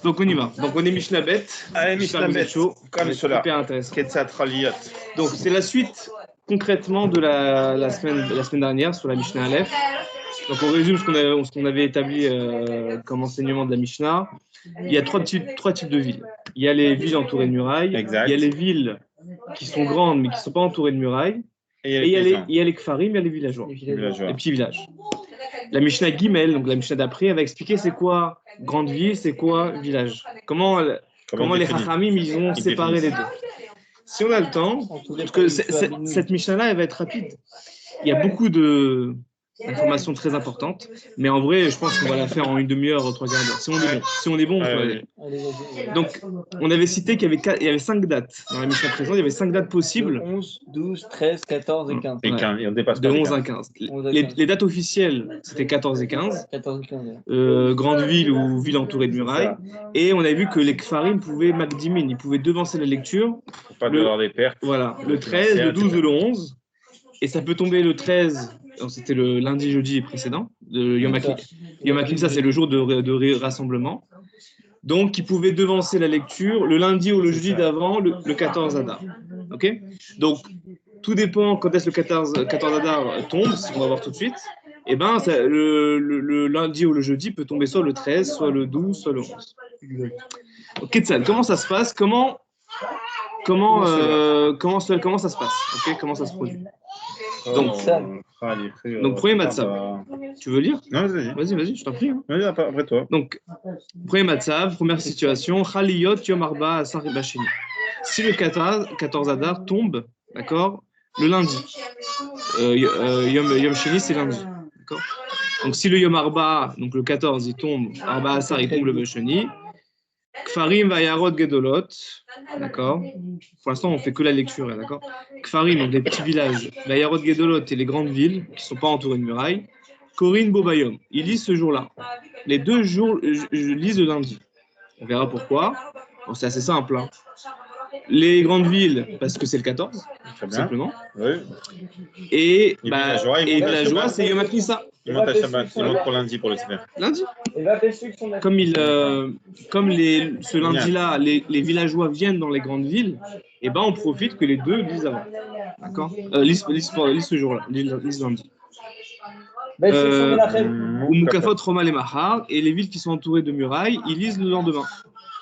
Donc on y va. Donc on est Mishnah Bet. Allez, Mishnah Bet. Comme cela. Super intéressant. Ketsat Raliyot. Donc c'est la suite concrètement de la semaine dernière sur la Mishnah Aleph. Donc on résume ce qu'on avait établi comme enseignement de la Mishnah. Il y a trois types de villes. Il y a les villes entourées de murailles. Exact. Il y a les villes qui sont grandes mais qui ne sont pas entourées de murailles. Et il y a les kfarim, il y a les villageois. Les petits villages. La Mishnah Gimel, donc la Mishnah d'après, elle va expliquer c'est quoi grande ville, c'est quoi village. Comment les Chachamim, ils ont séparé les deux. Si on a le temps, parce que cette Mishnah-là, elle va être rapide. Il y a beaucoup d'informations très importantes, mais en vrai, je pense qu'on va la faire en une demi-heure, 3 quarts d'heure. Si on est bon, on peut aller. Donc, on avait cité qu'il y avait 5 dates. Dans la Mishnah présente, il y avait 5 dates possibles. 11, 12, 13, 14 et 15. Et 15, et on dépasse de 11 à 15. Les dates officielles, c'était 14 et 15. 14 et 15. Grande ville ou ville entourée de murailles. Et on a vu que les Kfarim pouvaient Magdimin, ils pouvaient devancer la lecture. Pour pas avoir des pertes. Voilà, le 13, le 12 ou le 11. Et ça peut tomber le 13. Donc c'était le lundi, jeudi précédent, de Yom HaKippour, ça c'est le jour de rassemblement. Donc, ils pouvaient devancer la lecture le lundi ou le jeudi d'avant, le 14 Adar. Ok. Donc, tout dépend quand est-ce le 14 Adar tombe, ce qu'on va voir tout de suite. Et ben, le lundi ou le jeudi peut tomber soit le 13, soit le 12, soit le 11. Donc, Ketzal, comment ça se passe Comment ça se passe okay. Comment ça se produit donc premier matzav. Tu veux lire? Non, vas-y. Vas-y, je t'en prie. Hein. Vas-y, après toi. Donc, premier matzav, première situation, Chaliyot Yom Arba Asar Basheni. Si le 14 Adar tombe, d'accord, le lundi, Yom Sheni, c'est lundi, d'accord. Donc, si le Yom Arba, donc le 14, il tombe, Arba Asar, il tombe le Basheni. Kfarim Vayarot Gedolot, d'accord. Pour l'instant, on fait que la lecture, d'accord. Kfarim, donc des petits villages. Vayarot Gedolot et les grandes villes qui ne sont pas entourées de murailles. Korin Bobayom, ils lisent ce jour-là. Les 2 jours, je lis le lundi. On verra pourquoi. Bon, c'est assez simple. Hein. Les grandes villes, parce que c'est le 14, tout simplement. Oui. Et villageois, c'est Yom HaKnissa. Il monte à Shabbat, il monte pour lundi pour le Sefer. Lundi. Comme ce lundi-là, les villageois viennent dans les grandes villes, et ben on profite que les 2 lisent avant. D'accord. Lisent ce jour-là, lisent lundi. Ou Mukafot, Romal et Mahar, et les villes qui sont entourées de murailles, ils lisent le lendemain,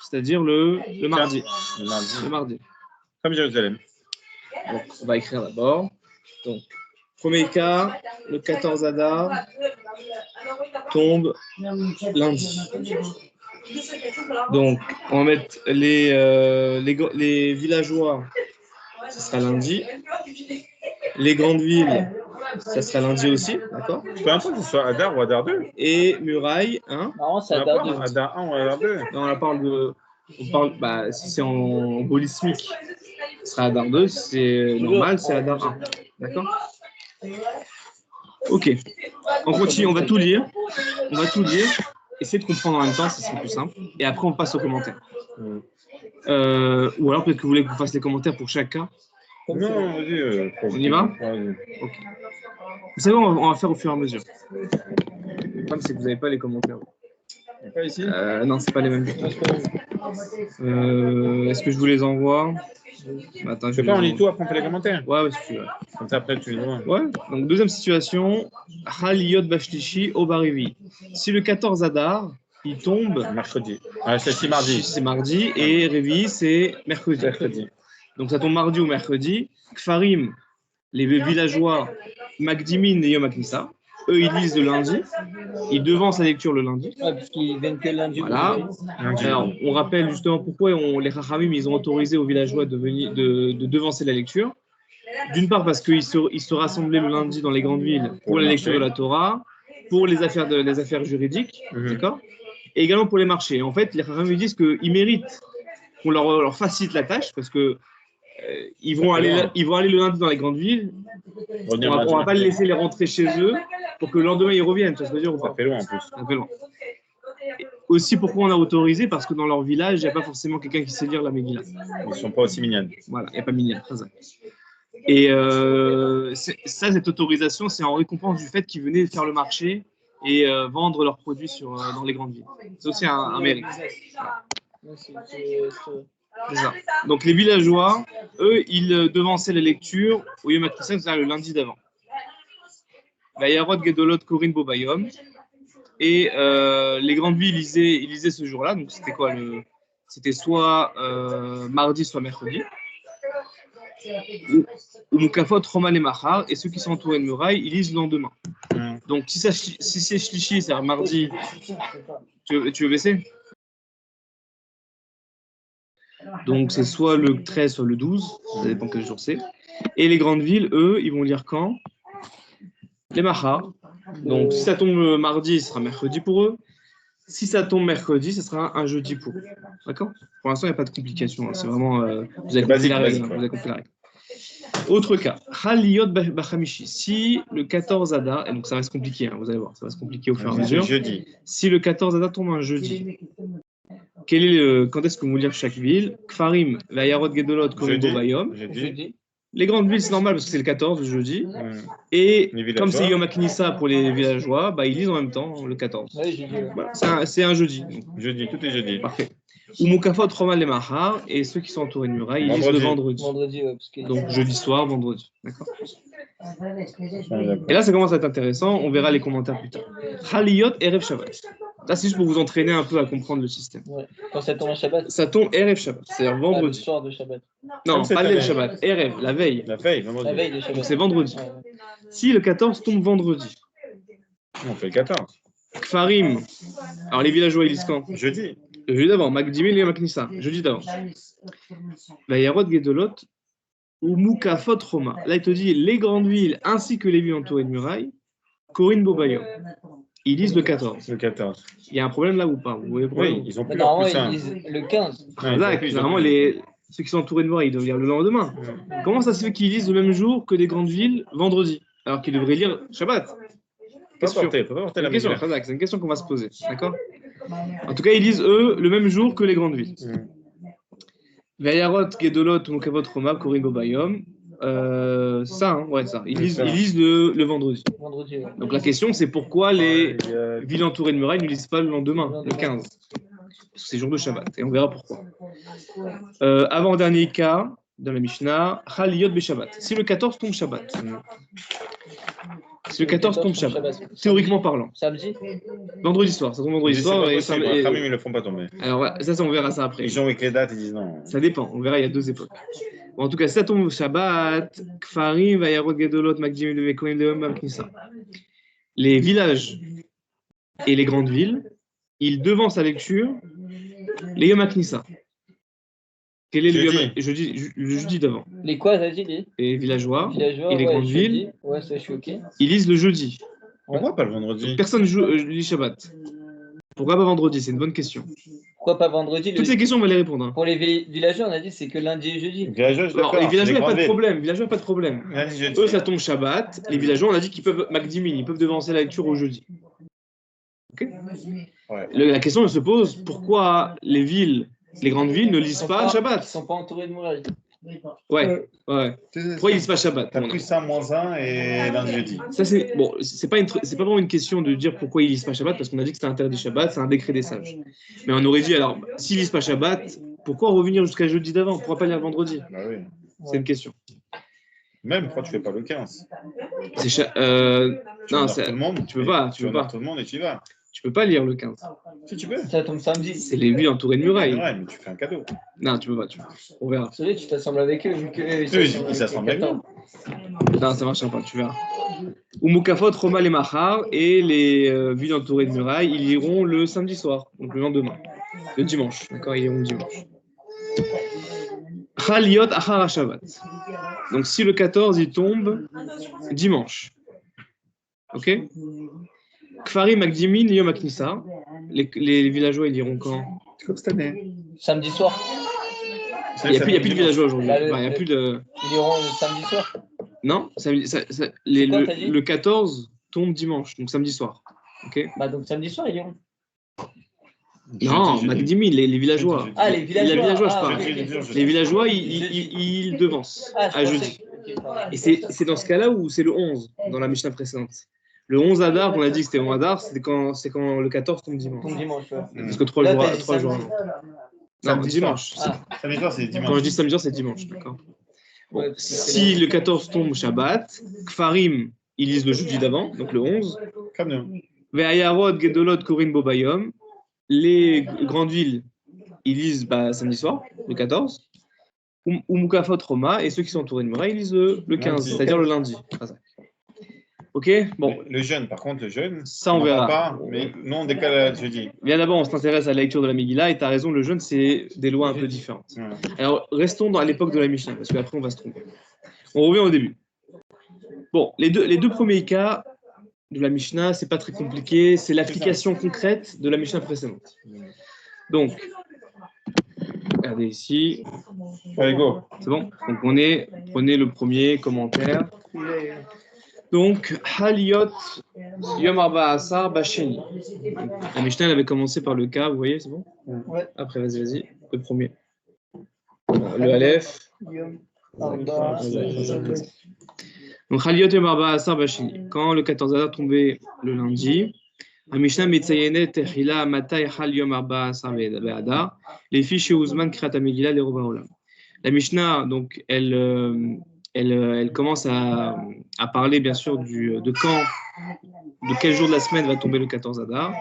c'est-à-dire le mardi. Le mardi. Comme Jérusalem. Donc, on va écrire d'abord. Donc, premier cas, le 14 Adar tombe lundi. Donc, on va mettre les villageois, ce sera lundi. Les grandes villes, ça sera lundi aussi, d'accord. Peu importe que ce soit Adar ou Adar 2. Et muraille, hein. Non, c'est Adar 2. Adar 1 ou Adar 2. Non, si c'est en bolismique, ce sera Adar 2. Si c'est normal, c'est Adar 1. D'accord. Ok. On continue, on va tout lire. Essayer de comprendre en même temps, ce serait plus simple. Et après, on passe aux commentaires. Ou alors, peut-être que vous voulez qu'on fasse les commentaires pour chaque cas. Non, vas-y. On y va? Ok. Vous savez, on va faire au fur et à mesure. Le problème, c'est que vous n'avez pas les commentaires. Pas ici? Non, c'est pas les mêmes du tout. Est-ce que je vous les envoie? Attends, je sais pas, on lit tout, après on fait les commentaires. Ouais, si tu veux. Comme ça, après, tu les vois. Ouais, donc deuxième situation, Haliyot Bashlishi Obarivi. Si le 14 Adar, il tombe. Mercredi. C'est mardi. C'est mardi, et Révi, c'est mercredi. Donc ça tombe mardi ou mercredi. Kfarim, les villageois, Magdimin et Yom HaKnissa, eux, ils lisent le lundi. Ils devancent la lecture le lundi. Ouais, puisqu'ils viennent que lundi. Voilà. Alors, on rappelle justement pourquoi les Chachamim, ils ont autorisé aux villageois de devancer la lecture. D'une part parce qu'ils se rassemblaient le lundi dans les grandes villes pour la lecture de la Torah, pour les affaires juridiques, d'accord, et également pour les marchés. En fait, les Chachamim disent qu'ils méritent qu'on leur facilite la tâche parce que ils vont aller le lundi dans les grandes villes. On ne va pas les laisser les rentrer chez eux pour que le lendemain ils reviennent. Tu vois ce que je veux dire ou pas? Ça fait loin en plus. Ça fait loin. Aussi, pourquoi on a autorisé? Parce que dans leur village, il n'y a pas forcément quelqu'un qui sait lire la Megillah. Ils ne sont pas aussi mignons. Voilà, il n'y a pas minyan. Et cette autorisation, c'est en récompense du fait qu'ils venaient faire le marché et vendre leurs produits dans les grandes villes. C'est aussi un mérite. Voilà. C'est ça. Donc les villageois, eux, ils devançaient les lectures au Yom HaKnissan, c'est-à-dire le lundi d'avant. Vayarot Gedolot Korin Bobayom. Et les grandes villes, ils lisaient ce jour-là. Donc c'était quoi C'était soit mardi, soit mercredi. Ou Mukafot, Roman et Machar. Et ceux qui sont entourés de murailles, ils lisent le lendemain. Donc si c'est Shlishi, c'est-à-dire mardi, tu veux baisser? Donc c'est soit le 13, soit le 12, ça dépend quel jour c'est. Et les grandes villes, eux, ils vont lire quand? Les Machar. Donc si ça tombe mardi, ce sera mercredi pour eux. Si ça tombe mercredi, ce sera un jeudi pour eux. D'accord? Pour l'instant, il n'y a pas de complication. Hein. C'est vraiment. Vous avez compris la règle. Vous avez compris la règle. Autre cas. Haliyot Bachamishi. Si le 14 Adar, et donc ça va se compliquer, hein, vous allez voir, ça va se compliquer au fur et à mesure. Jeudi. Si le 14 Adar tombe un jeudi, quand est-ce que vous lire chaque ville? Kfarim, Vayarot Gedolot, Korin Bobayom. Jeudi. Les grandes villes, c'est normal parce que c'est le 14, le jeudi. Et comme c'est Yom HaKnissa pour les villageois, bah, ils lisent en même temps le 14. Voilà, c'est un jeudi. Jeudi, tout est jeudi. Parfait. Ou Mukafot, Roman et Mahar, et ceux qui sont entourés de murailles, ils lisent le vendredi. Donc jeudi soir, vendredi. D'accord. Et là, ça commence à être intéressant. On verra les commentaires plus tard. Haliyot, Erev Shabbat. Là, c'est juste pour vous entraîner un peu à comprendre le système. Ouais. Quand ça tombe à Shabbat. Ça tombe Erev Shabbat, c'est-à-dire vendredi. Le soir de Shabbat. Non, pas le Shabbat, Erev, la veille. La veille, vendredi. La veille de Shabbat. Donc c'est vendredi. Ouais. Si le 14 tombe vendredi. On fait le 14. Kfarim. Alors les villageois, ils lisent quand? Jeudi. Le jeudi d'avant. Magdimil et Maknissa. Jeudi d'avant. Vayarot Gedolot ou Mukafot Roma. Là, il te dit les grandes villes ainsi que les villes entourées de murailles. Korin Bobayom. Ils lisent le 14. Le 14. Il y a un problème là ou pas? Vous voyez le problème? Oui, ils ont plus leur plus ils lisent le 15. Normalement, ceux qui sont entourés de murailles, ils doivent lire le lendemain. Comment ça se fait qu'ils lisent le même jour que des grandes villes vendredi, alors qu'ils devraient lire Shabbat? C'est une question qu'on va se poser. D'accord? En tout cas, ils lisent eux le même jour que les grandes villes. Vayarot, Gedolot, Mukavot, Roma, Korin Bobayom. Ça, hein, ouais, ça. Ils lisent le vendredi. Ouais. Donc la question, c'est pourquoi les villes entourées de murailles ne lisent pas le lendemain, le 15? Parce que c'est jour de Shabbat. Et on verra pourquoi. Avant-dernier cas, dans la Mishnah, Haliyot Beshabbat. Si le 14 tombe Shabbat. Si le 14 tombe Shabbat, théoriquement parlant. Samedi? Vendredi soir, ça tombe vendredi soir. Et ils le font pas tomber. Alors voilà, ça on verra ça après. Les gens avec les dates, ils disent non. Ça dépend, on verra, il y a deux époques. Bon, en tout cas, ça tombe Shabbat, Kfarim, Vayarot Gedolot, Magdim, Vekoim, Leom, Maknissa. Les villages et les grandes villes, ils devancent la lecture les Yom HaKnissa. Quel est le jeudi d'avant? Les quoi, t'as dit? Les villageois et les grandes villes, ouais, ça, je suis OK. Ils lisent le jeudi. Pourquoi pas le vendredi? Donc, personne lit Shabbat. Pourquoi pas vendredi? C'est une bonne question. Pourquoi pas vendredi? Toutes ces questions, on va les répondre. Hein. Pour les villageois, on a dit c'est que lundi et jeudi. Les villageois, il n'y a pas de problème. Pas de problème. Eux, ça tombe Shabbat. Les villageois, on a dit qu'ils peuvent Magdimin, ils peuvent devancer la lecture au jeudi. Okay. Ouais. La question elle se pose, pourquoi les grandes villes ne lisent pas Shabbat? Ils ne sont pas entourés de murailles. Ouais. Pourquoi ils lisent pas Shabbat? T'as pris ça -1 et lundi jeudi. Ça c'est bon, c'est pas vraiment une question de dire pourquoi ils lisent pas Shabbat parce qu'on a dit que c'était interdit Shabbat, c'est un décret des sages. Mais on aurait dit alors s'ils lisent pas Shabbat, pourquoi revenir jusqu'à jeudi d'avant? Pourquoi pas lire vendredi? Bah oui. C'est une question. Même pourquoi tu fais pas le 15? Non, tout le monde, tu peux pas. Tu vas tout le monde et tu y vas. Tu peux pas lire le 15. Si tu peux. Ça tombe samedi. C'est les villes entourées de murailles. Ouais, mais tu fais un cadeau. Non, tu peux pas. On verra. C'est vrai, tu t'assembles avec eux. Vu que ils s'assemblent avec nous. Non, ça marchera pas, tu verras. Ou Mukafot, Roma, les Mahar et les villes entourées de murailles, ils liront le samedi soir, donc le lendemain, le dimanche. D'accord, ils liront le dimanche. Chaliot Achar Shabbat. Donc si le 14 il tombe dimanche. Ok? Kfarim Magdimin Yom HaKnissa. Les villageois, ils diront quand? Comme cette année. Samedi soir. Il n'y a plus de villageois aujourd'hui. Il y a plus de... Ils diront le samedi soir? Non, le 14 tombe dimanche, donc samedi soir. Okay, bah donc samedi soir, ils iront. Non, Magdimin, les villageois. Ah, les villageois. Les villageois, je parle. Les villageois, ils devancent à jeudi. Et c'est dans ce cas-là où c'est le 11, dans la Mishnah précédente. Le 11 Adar, on a dit que c'était 11 Adar, c'est quand le 14 tombe dimanche. Tombe dimanche, ouais. Parce que 3 jours avant. Non, dimanche. Samedi soir, c'est dimanche. Quand je dis samedi soir, c'est dimanche, d'accord. Bon, Ouais, si le 14 tombe Shabbat, Kfarim, ils lisent le jeudi d'avant, donc le 11. Comme nous. Ve'ayarod, Gedolot, Korin, Bobayom. Les grandes villes, ils lisent samedi soir, le 14. Umukafot, Roma, et ceux qui sont entourés de Mura, ils lisent le 15, c'est-à-dire le lundi. Ok, bon. Le jeûne, par contre, le jeûne, ça on verra. Pas, mais nous, on décale jeudi. Bien d'abord, on s'intéresse à la lecture de la Megillah, et tu as raison, le jeûne, c'est des lois un peu différentes. Ouais. Alors, restons à l'époque de la Mishnah, parce qu'après, on va se tromper. On revient au début. Bon, les deux premiers cas de la Mishnah, c'est pas très compliqué, c'est l'application concrète de la Mishnah précédente. Donc, regardez ici. Allez, go. C'est bon? Donc, prenez le premier commentaire. Donc, Haliot Yom Arba Asar Basheni. La Mishnah, elle avait commencé par le cas, vous voyez, c'est bon? Ouais. Après, vas-y, le premier. Le Aleph. Donc, Haliot Yom Arba Asar Basheni. Quand le 14 Adar tombait le lundi, la Mishnah Metzayenet Techila Matai Hal Yom Arba Asar Be'adar, les fiches Ouzman Krata Megillah les Roba Olam. La Mishnah, donc, elle commence à parler bien sûr de quel jour de la semaine va tomber le 14 Adar,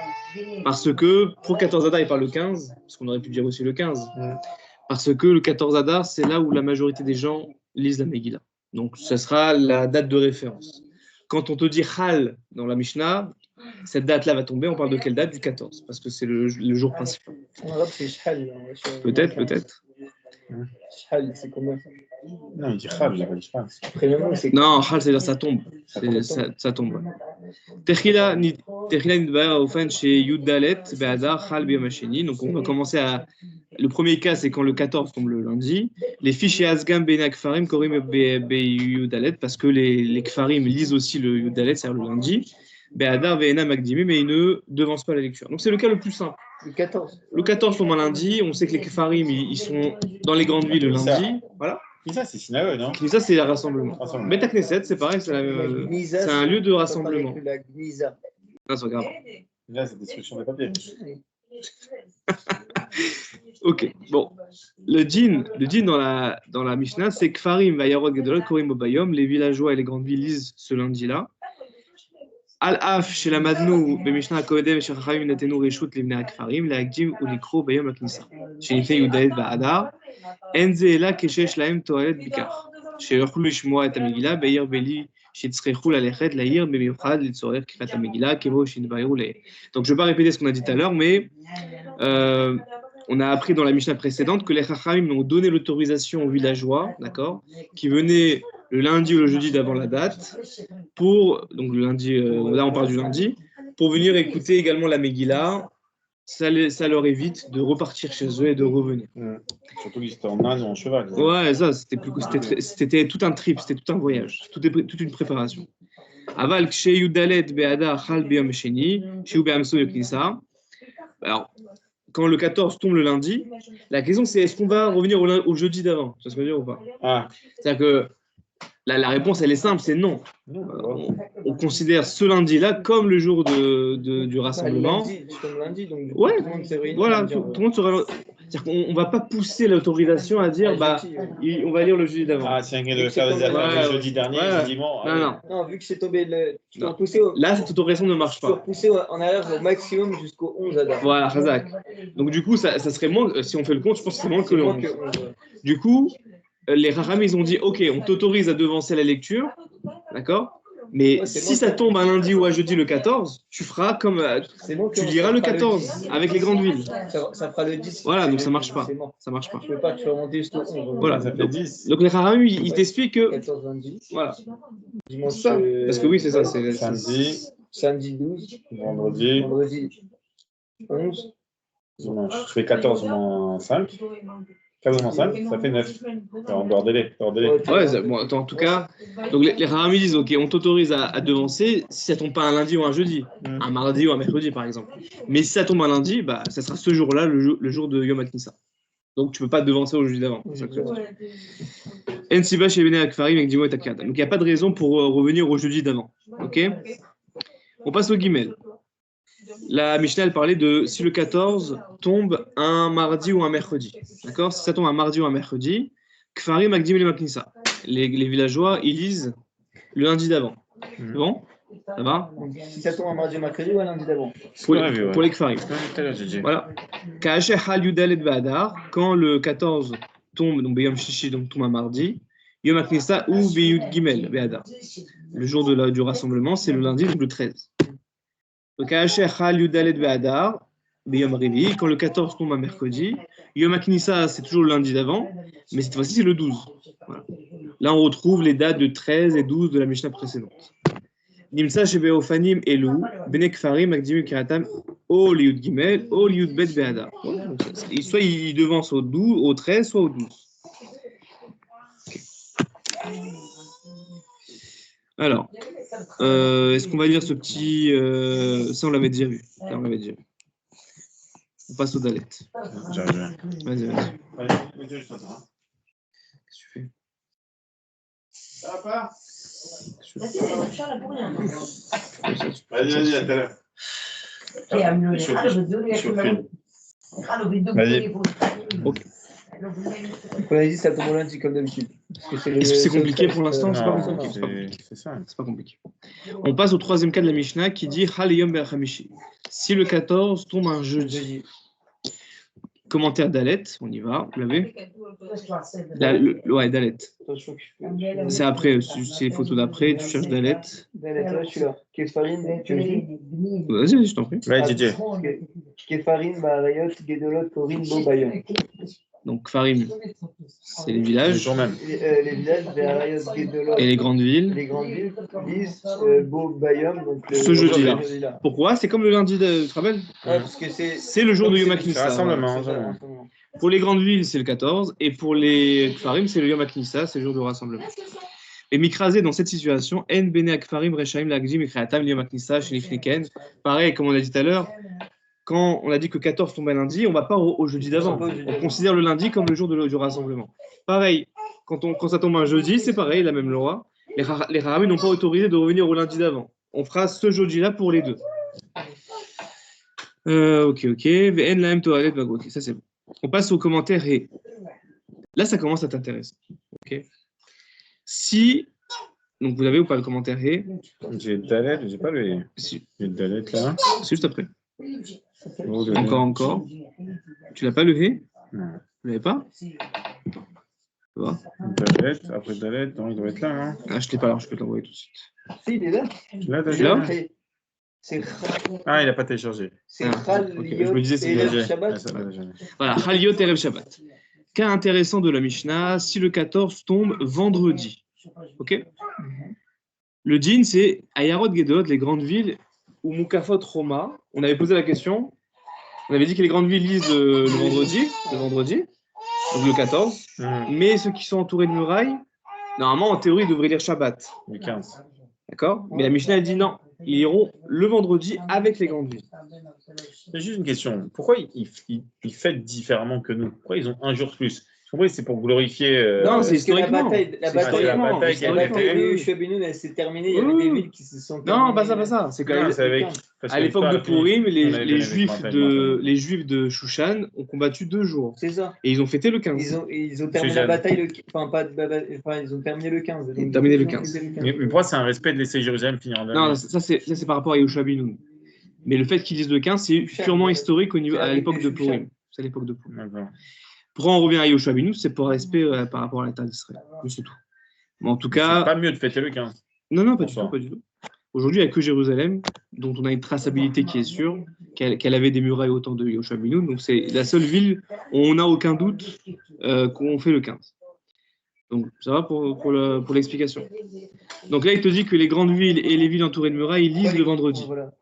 parce que pour 14 Adar il parle le 15, parce qu'on aurait pu dire aussi le 15, parce que le 14 Adar c'est là où la majorité des gens lisent la Megillah. Donc ce sera la date de référence. Quand on te dit Hal dans la Mishnah, cette date-là va tomber, on parle de quelle date? Du 14, parce que c'est le jour principal. Peut-être. Shal, c'est combien? Non, il dit Khal, là, je pense. Non, Khal, c'est-à-dire ça tombe. Ça tombe. Techila nidbaya ofen chez Yudalet be'adar Khal b'yamasheni. Donc on va commencer à. Le premier cas, c'est quand le 14 tombe le lundi. Les fiches chez Asgam ben Kfarim korim Yudalet, parce que les Kfarim lisent aussi le Yudalet, c'est-à-dire le lundi. Be'adar ve'ena magdimi, mais ils ne devancent pas la lecture. Donc c'est le cas le plus simple. Le 14 tombe un lundi. On sait que les Kfarim, ils sont dans les grandes villes le lundi. Voilà. Knissa, c'est synagogue, non? Knissa, c'est un rassemblement. Beth Knesset, c'est pareil, c'est un lieu de rassemblement. Non, c'est grave. Là, c'est destruction des papiers. Ok, bon. Le djinn dans la Mishnah, c'est Kfarim, Vayarod, Gedolot, Korim, Bobayom. Les villageois et les grandes villes lisent ce lundi-là. Al-Af, chez la Madnou, Mishnah Kodem, chez Chachamim, Natenu, Reshut, Livnei Kfarim, la Akdim, ou Likro, Bayom, Knissa. Chez Nifei, Yudalet, Ba'adar. Enzeela keshesh laem toalet bikar. Sheyochlu lishmoa et Megillah, beir beli shitzrechul alechet lair bemiuchad litzorer kirat Megillah kevo shinvayu le. Donc je ne vais pas répéter ce qu'on a dit tout à l'heure, mais on a appris dans la Mishnah précédente que les Chachamim ont donné l'autorisation aux villageois, d'accord, qui venaient le lundi ou le jeudi d'avant la date, donc le lundi, là on parle du lundi, pour venir écouter également la Megillah. Ça leur évite de repartir chez eux et de revenir. Surtout qu'ils étaient en âne ou en cheval. Ouais, ça, c'était tout un trip, c'était tout un voyage, toute une préparation. Aval, chez Yudalet, Be'ada, Chal, Be'am, Sheni, chez Ubeamso, Yoknissa. Alors, quand le 14 tombe le lundi, la question c'est est-ce qu'on va revenir au jeudi d'avant? Ça se veut dire ou pas? C'est-à-dire que la réponse, elle est simple, c'est non. On considère ce lundi-là comme le jour du rassemblement. Lundi, donc ouais, voilà, tout le monde sera. C'est-à-dire qu'on ne va pas pousser l'autorisation à dire, on va lire le jeudi d'avant. Ah, c'est un gars de faire des affaires le jeudi dernier, jeudi bon. Non, vu que c'est tombé tu dois pousser là, cette autorisation ne marche pas. Tu dois pousser en arrière au maximum jusqu'au 11 Adar. Voilà, Razak. Donc du coup, ça serait moins, si on fait le compte, je pense que c'est moins que le 11. Du coup, les Chachamim, ils ont dit, ok, on t'autorise à devancer la lecture, d'accord? Mais si ça tombe un lundi ou un jeudi le 14, tu feras comme tu liras le 14 avec les grandes villes. Ça fera le 10. Voilà, donc ça marche pas. Ça marche pas. Tu peux pas te remonter jusqu'au 11. Voilà, ça fait 10. Donc les Chachamim, ils t'expliquent que 14, 20, voilà. Dimanche, parce que oui, c'est ça, c'est samedi 12, vendredi 11, dimanche. Je fais 14 moins 5. 15 moins 5, ça fait 9. En dehors délai. Ouais, bon, attends, en tout cas, donc les Chachamim disent, ok, on t'autorise à devancer si ça tombe pas un lundi ou un jeudi, un mardi ou un mercredi par exemple. Mais si ça tombe un lundi, ça sera ce jour-là, le jour de Yom HaKnissa. Donc tu peux pas devancer au jeudi d'avant. Ensiba chez Bnei Kfarim avec Dimo et Takada. Donc il n'y a pas de raison pour revenir au jeudi d'avant. Ok. On passe au Gimel. La Mishnah, elle parlait de si le 14 tombe un mardi ou un mercredi. D'accord? Si ça tombe un mardi ou un mercredi, Kfarim Akdim le Maknissa. Les villageois, ils lisent le lundi d'avant. C'est bon? Ça va? Si ça tombe un mardi ou mercredi ou un lundi d'avant. Pour les Kfarim. Voilà. Quand le 14 tombe, donc Beyom Shishi, donc tombe un mardi, Yom Aknissa ou Beyud Gimel, Be'adar. Le jour du rassemblement, c'est le lundi, donc le 13. Donc, quand le 14 tombe un mercredi, Yom Aknissa, c'est toujours le lundi d'avant, mais cette fois-ci, c'est le 12. Voilà. Là, on retrouve les dates de 13 et 12 de la Mishnah précédente. Nimsa chez Beofanim Elou, Benek Farim, Akdimu Kiratam, O Liud Gimel, O Liud Bet Beada. Soit il devance au 12, au 13, soit au 12. Alors, est-ce qu'on va lire ce petit. Ça, on l'avait déjà vu. On passe au Dalet. J'arrive. Vas-y. Qu'est-ce que tu fais? Ça va pas? Vas-y, à tout à l'heure. Vas-y. Ok. On a dit ça tombe lundi comme d'habitude. Est-ce que c'est compliqué pour l'instant? C'est pas compliqué. On passe au troisième cas de la Mishnah qui dit Hal Yom Be'achamishi. Si le 14 tombe un jeudi. Commentaire d'Alet, on y va, vous l'avez? Ouais, d'Alet. C'est après, c'est les photos d'après, tu cherches d'Alet. Dalet, je suis là. Kefarim, tu me dis? Vas-y, je t'en prie. Ouais, DJ. Kefarim, Barayot, Gedolot, Korin, Bobayon. Donc, Farim, c'est les villages. Les villages, Barayot, Gedolot. Et les grandes villes. Les grandes villes lisent Bobayon. Ce jeudi-là. Pourquoi? C'est comme le lundi, tu te rappelles? Ouais, parce que c'est le jour de Yom HaKnissa. Rassemblement. Pour les grandes villes, c'est le 14. Et pour les Farim, c'est le Yom HaKnissa, c'est le jour de rassemblement. Et Mikrazé, dans cette situation, En Bene Akfarim, Rechaim, Lagdim, et Kreatam, Yom HaKnissa, Shenifniken. Pareil, comme on a dit tout à l'heure. Quand on a dit que 14 tombe un lundi, on ne va pas au jeudi d'avant. On considère le lundi comme le jour du rassemblement. Pareil, quand ça tombe un jeudi, c'est pareil, la même loi. Les Harami n'ont pas autorisé de revenir au lundi d'avant. On fera ce jeudi-là pour les deux. Ok. Ok, ça c'est bon. On passe au commentaire et là, ça commence à t'intéresser. Ok. Si, donc vous avez ou pas le commentaire et? J'ai le Dalet, j'ai pas le. Si. J'ai le Dalet là. C'est juste après. Encore. Tu l'as pas levé? Non. Vous l'avez pas? Dalet, après Dalet, non, il doit être là, non? Ah, je ne l'ai pas, alors je peux te l'envoyer tout de suite. Si, il est là. Là, ah, il n'a pas téléchargé. C'est Khal, je me disais, c'est Erev Shabbat. Voilà, Khaliot Erev Shabbat. Cas intéressant de la Mishnah, si le 14 tombe vendredi. Ok? Le djinn, c'est Ayarot Gedot, les grandes villes, ou Mukafot Roma. On avait posé la question. On avait dit que les grandes villes lisent le vendredi, donc le 14. Mais ceux qui sont entourés de murailles, normalement, en théorie, ils devraient lire Shabbat. Le 15. D'accord? Mais la Mishnah, elle dit non. Ils iront le vendredi avec les grandes villes. J'ai juste une question. Pourquoi ils fêtent différemment que nous? Pourquoi ils ont un jour de plus? C'est pour glorifier. Non, c'est historiquement. La bataille de Shebenoun, elle s'est terminée. Il y avait des villes qui se sont terminées. Non, pas ça. C'est quand même. À l'époque de Purim, les Juifs de Shushan ont combattu 2 jours. C'est ça. Et ils ont fêté le 15. Ils ont terminé la bataille ils ont terminé le 15. Ils ont terminé le 15. Mais pourquoi c'est un respect de laisser Jérusalem finir en dernier? Non, ça c'est par rapport à Yehoshua Benoun. Mais le fait qu'ils disent le 15, c'est purement historique à l'époque de Purim. C'est à l'époque de Purim. D'accord. Pourquoi on revient à Yehoshua Benoun? C'est pour respect par rapport à l'État d'Israël. C'est tout. Mais en tout cas. C'est pas mieux de fêter le 15. Non, pas du tout. Aujourd'hui, il n'y a que Jérusalem, dont on a une traçabilité qui est sûre, qu'elle avait des murailles au temps de Yehoshua Benoun. Donc, c'est la seule ville où on n'a aucun doute qu'on fait le 15. Donc, ça va pour l'explication. Donc là, il te dit que les grandes villes et les villes entourées de murailles, ils lisent le vendredi. Voilà.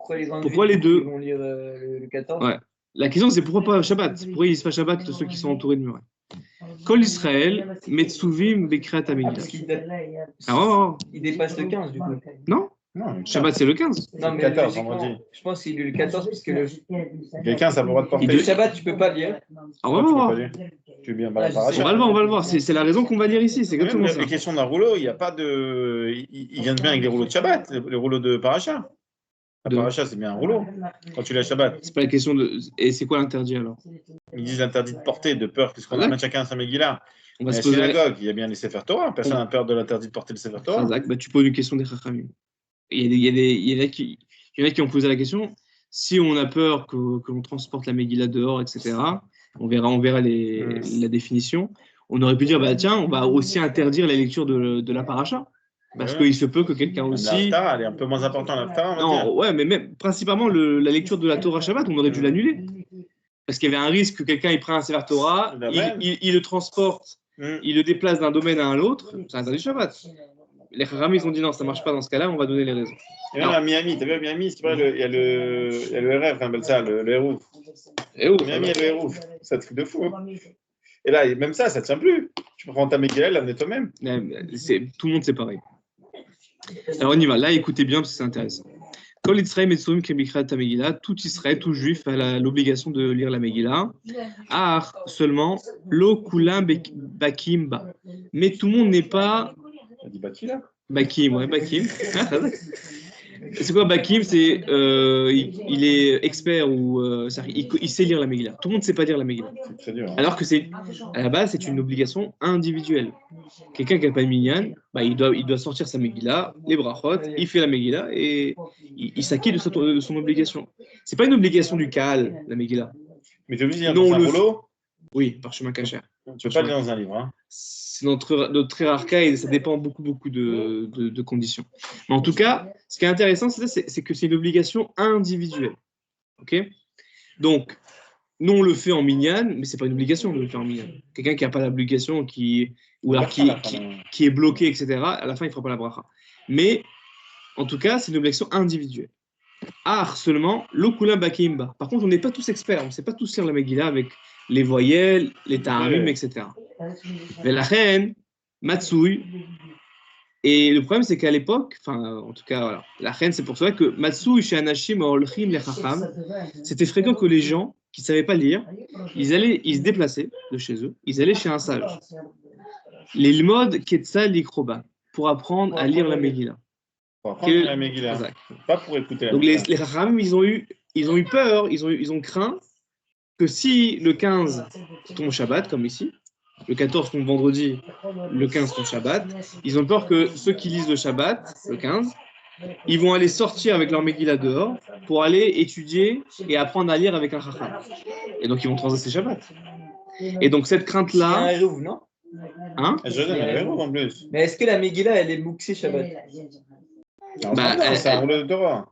Pourquoi les deux vont lire le 14? Ouais. La question, c'est pourquoi pas Shabbat? Pourquoi ils lisent pas Shabbat, ceux qui sont entourés de murailles? Kol Israël, Metsuvim, Bekrat Amigdash. Il dépasse le 15, du coup. Non, Shabbat, c'est le 15. Non, mais 14, vendredi. Je pense qu'il est le 14, parce que le 15, ça a le droit de porter. Le Shabbat, tu peux pas lire. On va voir. Tu veux bien on va le voir. C'est la raison qu'on va lire ici. C'est exactement ça. Les questions d'un rouleau, il n'y a pas de. Ils viennent bien avec les rouleaux de Shabbat, les rouleaux de Paracha. La paracha, c'est bien un rouleau quand tu l'as Shabbat. C'est pas la question de. Et c'est quoi l'interdit alors? Ils disent interdit de porter, de peur, puisqu'on amène chacun sa Megillah. On va Mais se la poser. synagogue, il y a bien les Sefer Torah. Personne n'a peur de l'interdit de porter le Sefer Torah. Bah, tu poses une question des Chachamim. Il y en a qui ont posé la question. Si on a peur que l'on transporte la Megillah dehors, etc., on verra la définition. On aurait pu dire, bah, tiens, on va aussi interdire la lecture de la paracha. Parce qu'il se peut que quelqu'un aussi. L'Haftarah, elle est un peu moins importante, l'Haftarah, on va dire. Non, ouais, mais même, principalement, la lecture de la Torah Shabbat, on aurait dû l'annuler. Parce qu'il y avait un risque que quelqu'un prenne un Sefer Torah, il le transporte, il le déplace d'un domaine à un autre, c'est interdit Shabbat. Les Chachamim, ils ont dit non, ça ne marche pas dans ce cas-là, on va donner les raisons. Et même à Miami, tu as vu à Miami, c'est vrai, il y a le RF, on appelle ça, le Hérouf. Miami, il y a le Hérouf. C'est un truc de fou. Et là, même ça ne tient plus. Tu prends ta Megillah, l'amener toi-même. Tout le monde, c'est pareil. Alors on y va. Là, écoutez bien parce que c'est intéressant. Kol Israël Metsurim Kemikrat Megillah, tout Israël, tout juif a l'obligation de lire la Megillah. Seulement, lo kulam bakim ba. Mais tout le monde n'est pas. On dit Baki là. Bakim, ouais, Bakim. C'est quoi Bakim? C'est il est expert ou il sait lire la Megillah. Tout le monde ne sait pas lire la Megillah. C'est très dur. Hein. Alors que à la base, c'est une obligation individuelle. Quelqu'un qui n'a pas de minyan, bah, il doit sortir sa Megillah, les brachot, il fait la Megillah et il s'acquitte de son obligation. C'est pas une obligation du Kaal, la Megillah. Mais tu es obligé de lire dans un rouleau? Oui, par chemin caché. Tu ne peux pas lire dans un livre. Hein. C'est notre hiérarchie et ça dépend beaucoup de conditions. Mais en tout cas, ce qui est intéressant, c'est que c'est une obligation individuelle. Ok? Donc, nous, on le fait en minyan, mais ce n'est pas une obligation de le faire en minyan. Quelqu'un qui n'a pas l'obligation, qui est bloqué, etc., à la fin, il ne fera pas la bracha. Mais, en tout cas, c'est une obligation individuelle. Seulement, l'okulim bakimba. Par contre, on n'est pas tous experts, on ne sait pas tous lire la Megillah avec les voyelles, les ta'amim, etc. Mais la reine, Matsui, et le problème c'est qu'à l'époque, en tout cas, voilà, la reine, c'est pour cela que Matsui chez Anashim Olchim les Chacham, c'était fréquent que les gens qui ne savaient pas lire, ils se déplaçaient de chez eux, ils allaient chez un sage. Les Lmod Ketzal Likroba, pour apprendre à lire la Megillah. Pour apprendre la Megillah, pas pour écouter la Megillah. Donc les Chacham, ils ont eu peur, ils ont craint que si le 15 tombe Shabbat, comme ici, le 14 tombe vendredi, le 15 tombe Shabbat, ils ont peur que ceux qui lisent le Shabbat, le 15, ils vont aller sortir avec leur Megillah dehors pour aller étudier et apprendre à lire avec un Chacham. Et donc ils vont transgresser Shabbat. Et donc cette crainte-là... C'est un Hérouv, non? Hein? En plus. Mais est-ce que la Megillah, elle est mouxée Shabbat? C'est un rouleau de Torah.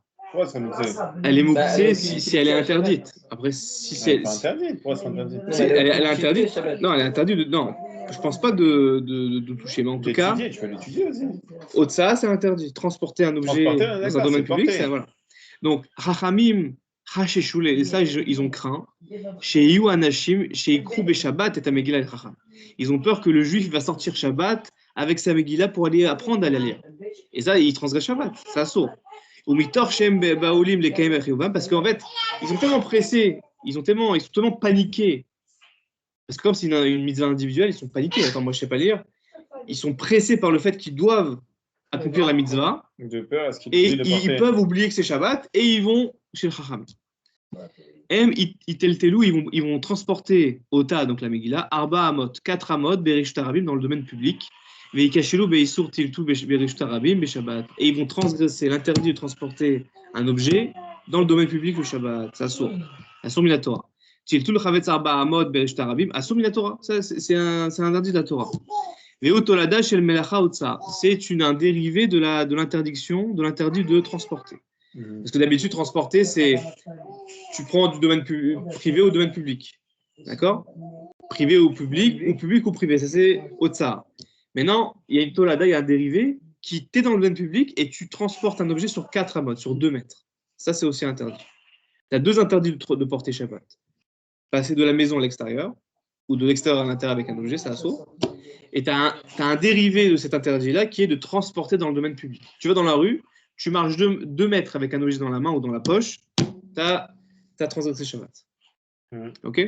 Elle est mouxée si elle est interdite. Après, si c'est. Elle n'est pas interdite. Pourquoi c'est interdite? Elle est interdite. Non, elle est interdite. Non, je ne pense pas de toucher. Mais en tout cas. Tu peux l'étudier aussi. Au-delà, c'est interdit. Transporter un objet dans un domaine public, c'est. Voilà. Donc, Chachamim, Hacheshul, les sages, ils ont craint. Chez Iou Anashim, chez Ikrou Shabbat et Megillah et Chacham. Ils ont peur que le juif va sortir Shabbat avec sa Megillah pour aller apprendre à la lire. Et ça, il transgresse Shabbat. Ça saute. Parce qu'en fait, ils sont tellement pressés, ils sont tellement paniqués. Parce que comme c'est une mitzvah individuelle, ils sont paniqués. Attends, moi je ne sais pas lire. Ils sont pressés par le fait qu'ils doivent accomplir la mitzvah. Et ils peuvent oublier que c'est Shabbat et ils vont chez le Chacham. Ils vont transporter au tas, donc la Megillah, Arba Amot, 4 Amot, Berish Tarabim dans le domaine public. Et ils vont transgresser l'interdit de transporter un objet dans le domaine public le Shabbat. C'est Assour. Assour Minatora. C'est un interdit de la Torah. C'est un dérivé de l'interdiction, de l'interdit de transporter. Parce que d'habitude, transporter, c'est tu prends du domaine privé au domaine public. D'accord? Privé ou public ou privé. Ça, c'est Otsa. Maintenant, il y a une tolada, il y a un dérivé qui t'es dans le domaine public et tu transportes un objet sur 4 amot, sur 2 mètres. Ça, c'est aussi interdit. Tu as 2 interdits de porter Shabbat. Passer de la maison à l'extérieur ou de l'extérieur à l'intérieur avec un objet, c'est assaut. Et tu as un dérivé de cet interdit-là qui est de transporter dans le domaine public. Tu vas dans la rue, tu marches 2 mètres avec un objet dans la main ou dans la poche, tu as transgressé Shabbat. Ok?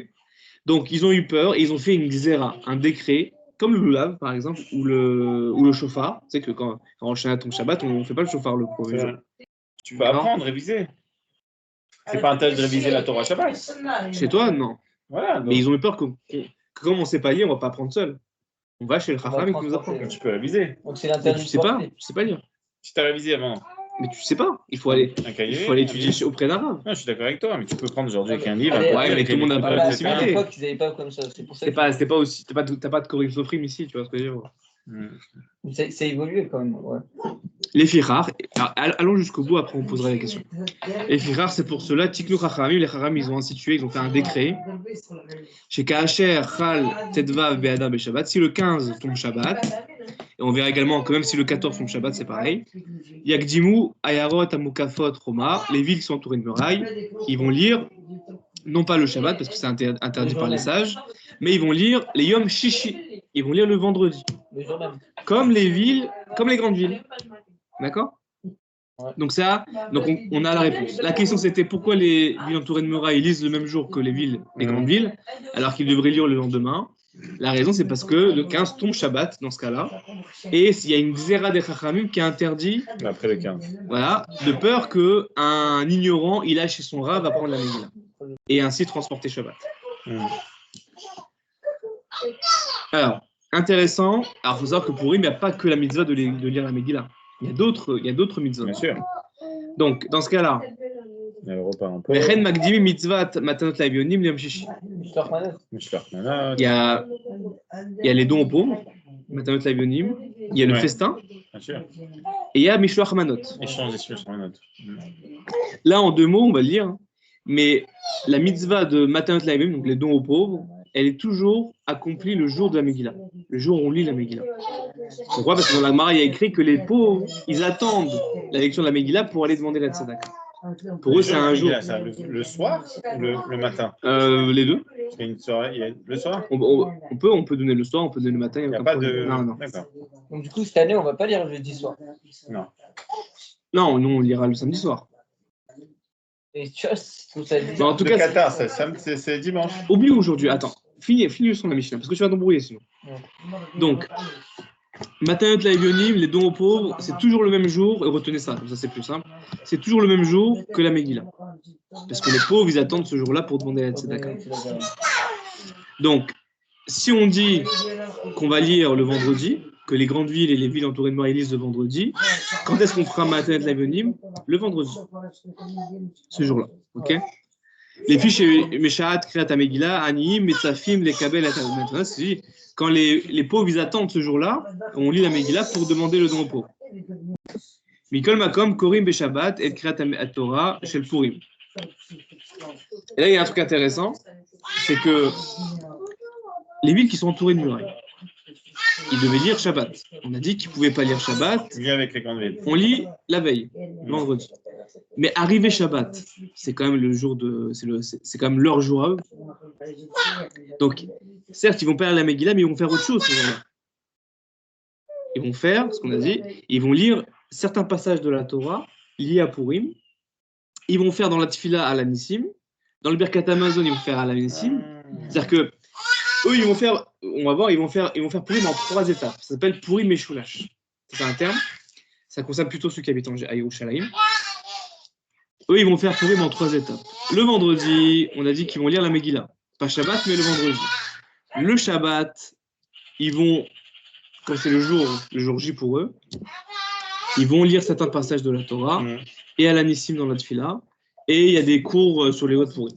Donc, ils ont eu peur et ils ont fait une xéra, un décret, comme le lulav, par exemple, ou le shofar. Tu sais que quand on enchaîne ton Shabbat, on ne fait pas le shofar le premier jour. Tu peux apprendre, réviser. C'est pas un tâche de réviser la Torah Shabbat. Chez toi, non. Voilà, donc... Mais ils ont eu peur que comme on ne sait pas lire, on ne va pas apprendre seul. On va chez le Chacham et qui nous apprend. Tu peux réviser. Donc c'est Mais tu sais pas lire. Tu t'as révisé avant. Mais tu sais pas. Il faut aller étudier auprès d'Arabe. Non, je suis d'accord avec toi, mais tu peux prendre aujourd'hui avec un livre. Ouais, mais tout le monde n'a pas la possibilité. À l'époque, ils n'avaient pas comme ça. C'était pas aussi. T'as pas de Corinne Sofrim ici, tu vois ce que je veux dire. C'est évolué quand même. Ouais. Les firar, allons jusqu'au bout, après on posera la question. Les firar, c'est pour cela, Tiknu Chachamim, les Chachamim, ils ont institué, ils ont fait un décret. Chez Kaacher, Chal, Tedvav, Be'adam, Shabbat, si le 15 tombe Shabbat, et on verra également que même si le 14 tombe Shabbat, c'est pareil. Yakdimu, Ayarot, Amukafot, Roma, les villes qui sont entourées de murailles, ils vont lire, non pas le Shabbat, parce que c'est interdit par les sages, mais ils vont lire les Yom Shishi, ils vont lire le vendredi. Comme les villes, comme les grandes villes. D'accord ? Donc on a la réponse. La question c'était pourquoi les villes entourées de murailles lisent le même jour que les grandes villes, alors qu'ils devraient lire le lendemain. La raison c'est parce que le 15 tombe Shabbat dans ce cas-là, et il y a une Xéra des Chachamim qui interdit, après le 15. Voilà, de peur qu'un ignorant il aille chez son Rav apprendre la Megillah et ainsi transporter Shabbat. Alors, intéressant, alors il faut savoir que pour lui, il n'y a pas que la mitzvah de lire la Megillah. Il y a d'autres mitzvahs. Bien sûr. Donc, dans ce cas-là, il y a le repas un peu. Il y a les dons aux pauvres, Matanot Lavionim, il y a le festin, bien sûr. Et il y a Mishloach Manot. Échange des Mishloach Manot. Là, en 2 mots, on va le dire, mais la mitzvah de Matanot Lavionim, donc les dons aux pauvres, elle est toujours accomplie le jour de la Megillah, le jour où on lit la Megillah. Pourquoi ? Parce que dans la Gemara, il y a écrit que les pauvres, ils attendent la lecture de la Megillah pour aller demander la tzedaka. Pour eux, c'est un jour. Le soir ou le matin ? Les deux. Il y a une soirée, le soir ? On peut donner le soir, on peut donner le matin. Il n'y a pas de... Non. D'accord. Donc du coup, cette année, on ne va pas lire le jeudi soir. Non, nous, on lira le samedi soir. Et tu vois, tout ça dit. En tout cas, Qatar, c'est dimanche. Oublie aujourd'hui. Attends, finis sur la Mishnah, parce que tu vas t'embrouiller sinon. Donc, Matanot Lavionim, les dons aux pauvres, c'est toujours le même jour, et retenez ça, comme ça c'est plus simple, c'est toujours le même jour que la Megillah. Parce que les pauvres, ils attendent ce jour-là pour demander la tzedaka. Donc, si on dit qu'on va lire le vendredi, que les grandes villes et les villes entourées de murailles lisent le vendredi, quand est-ce qu'on fera Matanot Lavionim ? Le vendredi. Ce jour-là, ok ? Les fiches Meshaat, Kriyat Megillah, Aniyim, Metzafim, les Kabel, maintenant, c'est quand les pauvres ils attendent ce jour-là, on lit la Megillah pour demander le don aux pauvres. Mikol Makom, Korim Beshabbat, et Kriyat Torah, Shel Purim. Et là, il y a un truc intéressant, c'est que les villes qui sont entourées de murailles, ils devaient lire Shabbat. On a dit qu'ils ne pouvaient pas lire Shabbat. Avec les grandes villes. On lit la veille, vendredi. Mais arrivé Shabbat, c'est quand même le jour c'est quand même leur jour à eux. Donc, certes, ils vont pas lire la Megillah, mais ils vont faire autre chose ce jour-là. Ils vont faire ce qu'on a dit. Ils vont lire certains passages de la Torah liés à Purim. Ils vont faire dans la Tfila à la Nissim. Dans le Birkat Hamazon, ils vont faire à la Nissim. C'est-à-dire que eux, ils vont faire, on va voir, ils vont faire Purim en 3 étapes. Ça s'appelle Purim et Shulash. C'est un terme. Ça concerne plutôt ceux qui habitent à Yerushalayim. Eux, ils vont faire Purim en 3 étapes. Le vendredi, on a dit qu'ils vont lire la Megillah. Pas Shabbat, mais le vendredi. Le Shabbat, ils vont, comme c'est le jour J pour eux, ils vont lire certains passages de la Torah et à la Nissim dans la Tfila. Et il y a des cours sur les Hot Purim.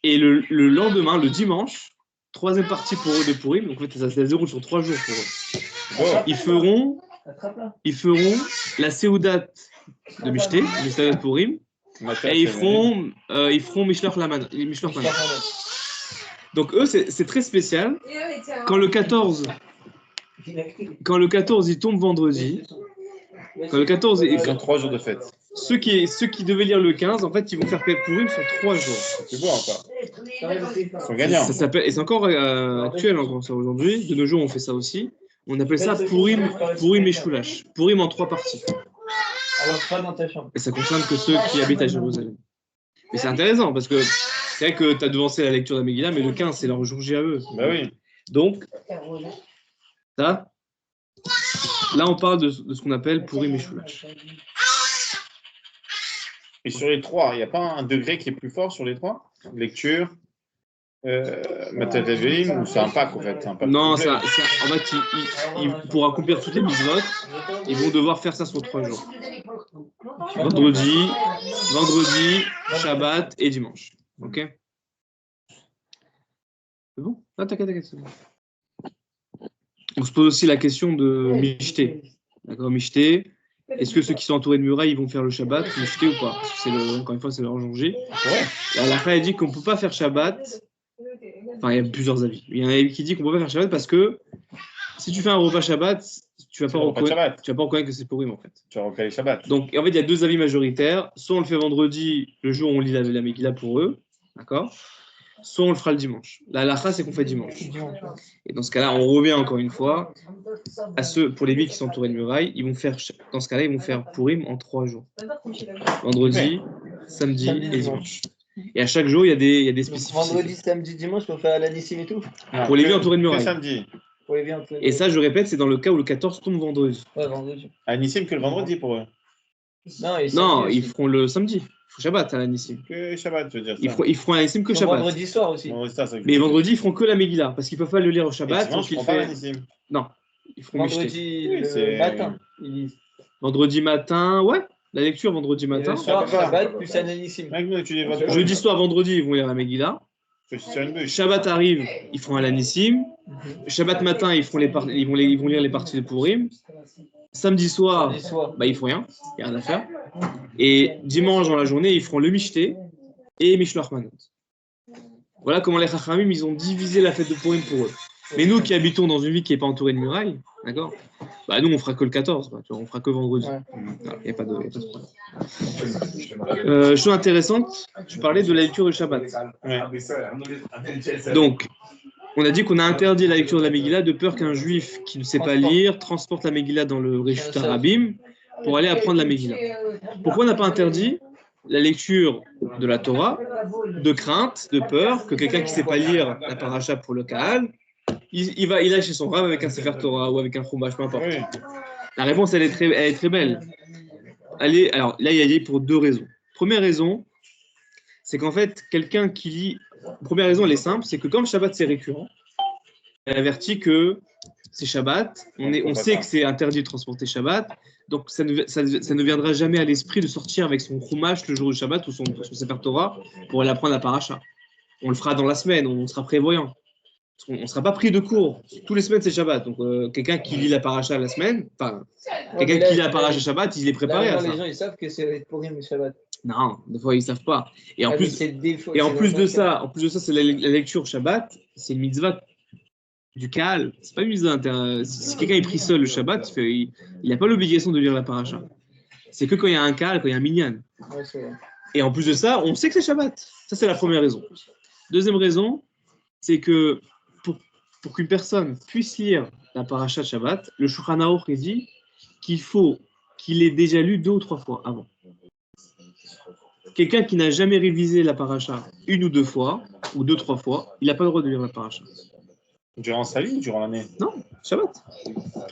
Et le lendemain, le dimanche, 3e partie pour eux de Purim, donc en fait, ça se déroule sur 3 jours pour eux. Ils feront la Seudat de Mishté, Mishté de Purim, et ils feront Mishloach Manot. Donc eux, c'est très spécial. Quand le 14, il tombe vendredi, quand le 14, ils ont 3 jours de fête. Ceux qui devaient lire le 15, en fait, ils vont faire Purim sur 3 jours. C'est bon encore. Ils sont gagnants. Ça s'appelle, et c'est encore actuel encore ça aujourd'hui. De nos jours, on fait ça aussi. On appelle ça Purim et Shulash. Purim en 3 parties. Alors, pas dans ta chambre. Et ça concerne que ceux qui habitent à Jérusalem. Mais c'est intéressant parce que c'est vrai que tu as devancé la lecture de la Megillah, mais le 15, c'est leur jour J à eux. Bah oui. Donc, ça, là, on parle de ce qu'on appelle Purim et Shulash. Et sur les trois, il n'y a pas un degré qui est plus fort sur les trois? Lecture, Matadavim, ou c'est un pack en fait? Non, en fait, pour accomplir toutes les mitzvot, ils vont devoir faire ça sur 3 jours. Vendredi, Shabbat et dimanche. Ok? C'est bon? Ah, t'inquiète, c'est bon. On se pose aussi la question de Mishté. D'accord, Mishté. Est-ce que ceux qui sont entourés de murailles, ils vont faire le Shabbat, Mishté ou pas? Parce que encore une fois, c'est leur jonger. La halakha a dit qu'on ne peut pas faire Shabbat. Enfin, il y a plusieurs avis. Il y en a qui dit qu'on ne peut pas faire Shabbat parce que si tu fais un repas Shabbat, tu ne vas pas reconnaître que c'est pourri en fait. Tu vas recaler Shabbat. Donc, en fait, il y a 2 avis majoritaires. Soit on le fait vendredi, le jour où on lit la Megillah pour eux. D'accord? Soit on le fera le dimanche. La halakha, c'est qu'on fait dimanche. Et dans ce cas-là, on revient encore une fois à ceux, pour les villes qui sont entourées de murailles, dans ce cas-là, ils vont faire Purim en 3 jours. Vendredi, samedi et dimanche. Et à chaque jour, il y a des spécificités. Vendredi, samedi, dimanche, pour faire la Nissim et tout? Pour les villes entourées de murailles. Samedi. Et ça, je répète, c'est dans le cas où le 14 tombe vendredi. Ouais, vendredi. À Nissim que le vendredi pour eux. Non, ils feront le samedi. Il faut Shabbat à la Nissim. Que Shabbat, je veux dire. Ils feront à la Nissim que Shabbat. Vendredi soir aussi. Mais vendredi, ils feront que la Megillah, parce qu'ils ne peuvent pas le lire au Shabbat. Donc ils pas la Nissim. Non, ils feront vendredi matin. Vendredi matin, ouais. La lecture vendredi matin. Le soir, Shabbat plus à la Nissim. Jeudi soir, vendredi, ils vont lire la Megillah. Shabbat arrive, ils feront à la Nissim. Shabbat matin, ils vont lire les parties de Purim. Samedi soir, bah, ils font rien, il n'y a rien à faire. Et dimanche dans la journée, ils feront le Mishté et Mishloach Manot. Voilà comment les Chachamim, ils ont divisé la fête de Purim pour eux. Mais nous qui habitons dans une ville qui n'est pas entourée de murailles, d'accord, bah nous on fera que le 14, bah, tu vois, on fera que vendredi. Il n'y a pas de problème. Chose intéressante, tu parlais de la lecture du Shabbat. Ouais. Donc, on a dit qu'on a interdit la lecture de la Megillah de peur qu'un juif qui ne sait pas lire transporte la Megillah dans le Reshut Harabim pour aller apprendre la Megillah. Pourquoi on n'a pas interdit la lecture de la Torah de crainte, de peur que quelqu'un qui ne sait pas lire la paracha pour le Kahal, il aille chez son rab avec un Sefer Torah ou avec un Chumash, peu importe. Oui. La réponse, elle est très belle. Alors là, il y a pour 2 raisons. Première raison, c'est qu'en fait, quelqu'un qui lit... Première raison, elle est simple, c'est que comme Shabbat, c'est récurrent, elle avertit que c'est Shabbat, on sait que c'est interdit de transporter Shabbat, donc ça ne viendra jamais à l'esprit de sortir avec son Chumash le jour du Shabbat ou son Sefer Torah pour aller apprendre la paracha. On le fera dans la semaine, on sera prévoyant. On ne sera pas pris de cours. Tous les semaines, c'est Shabbat. Donc, quelqu'un qui lit la paracha la semaine, enfin, quelqu'un qui lit la paracha Shabbat, il est préparé à ça. Les gens, ils savent que c'est pour rien le Shabbat. Non, des fois, ils ne savent pas. Et en plus de ça, c'est la lecture Shabbat, c'est une mitzvah du Kahal. C'est pas une mitzvah si quelqu'un est pris seul le Shabbat, il n'a pas l'obligation de lire la paracha. C'est que quand il y a un Kahal, quand il y a un minyan. Ouais, et en plus de ça, on sait que c'est Shabbat. Ça, c'est la première raison. Deuxième raison, c'est que pour qu'une personne puisse lire la paracha de Shabbat, le Shulchan Aruch dit qu'il faut qu'il ait déjà lu 2 ou 3 fois avant. Quelqu'un qui n'a jamais révisé la paracha 1 ou 2 fois, ou 2 ou 3 fois, il n'a pas le droit de lire la paracha. Durant sa vie ou durant l'année? Non, Shabbat.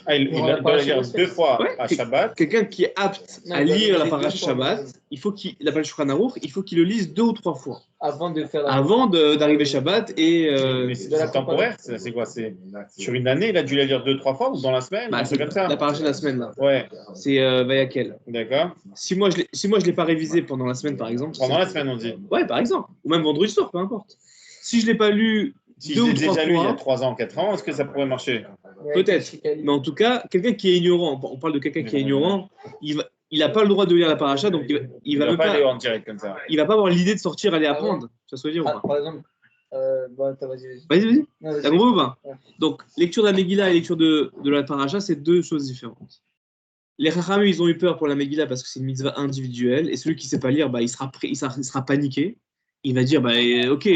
Il doit la lire 2 fois à Shabbat. Quelqu'un qui est apte à lire la paracha Shabbat, il faut qu'il appelle Shulchan Aruch, il faut qu'il le lise 2 ou 3 fois. Avant d'arriver Shabbat et. Mais c'est temporaire, c'est quoi? C'est sur une année, il a dû la lire 2-3 fois ou dans la semaine? C'est comme ça. La paracha de la semaine là. Ouais. C'est Vayakel. D'accord. Si moi je l'ai pas révisé pendant la semaine par exemple. Pendant la semaine on dit. Ouais, par exemple, ou même vendredi soir, peu importe. Si je l'ai pas lu. Si je l'ai déjà lu il y a 3 ans, 4 ans, est-ce que ça pourrait marcher? Peut-être. Mais en tout cas, quelqu'un qui est ignorant, on parle de quelqu'un qui est ignorant, il n'a pas le droit de lire la paracha, donc il va pas aller en direct comme ça. Il va pas avoir l'idée de sortir, aller apprendre. Ça se veut dire ou pas? Par exemple, vas-y. Vas-y. T'as compris ou pas? Donc, lecture de la Megillah et lecture de la paracha, c'est 2 choses différentes. Les Chachamim, ils ont eu peur pour la Megillah parce que c'est une mitzvah individuelle, et celui qui ne sait pas lire, il sera paniqué. Il va dire, ok,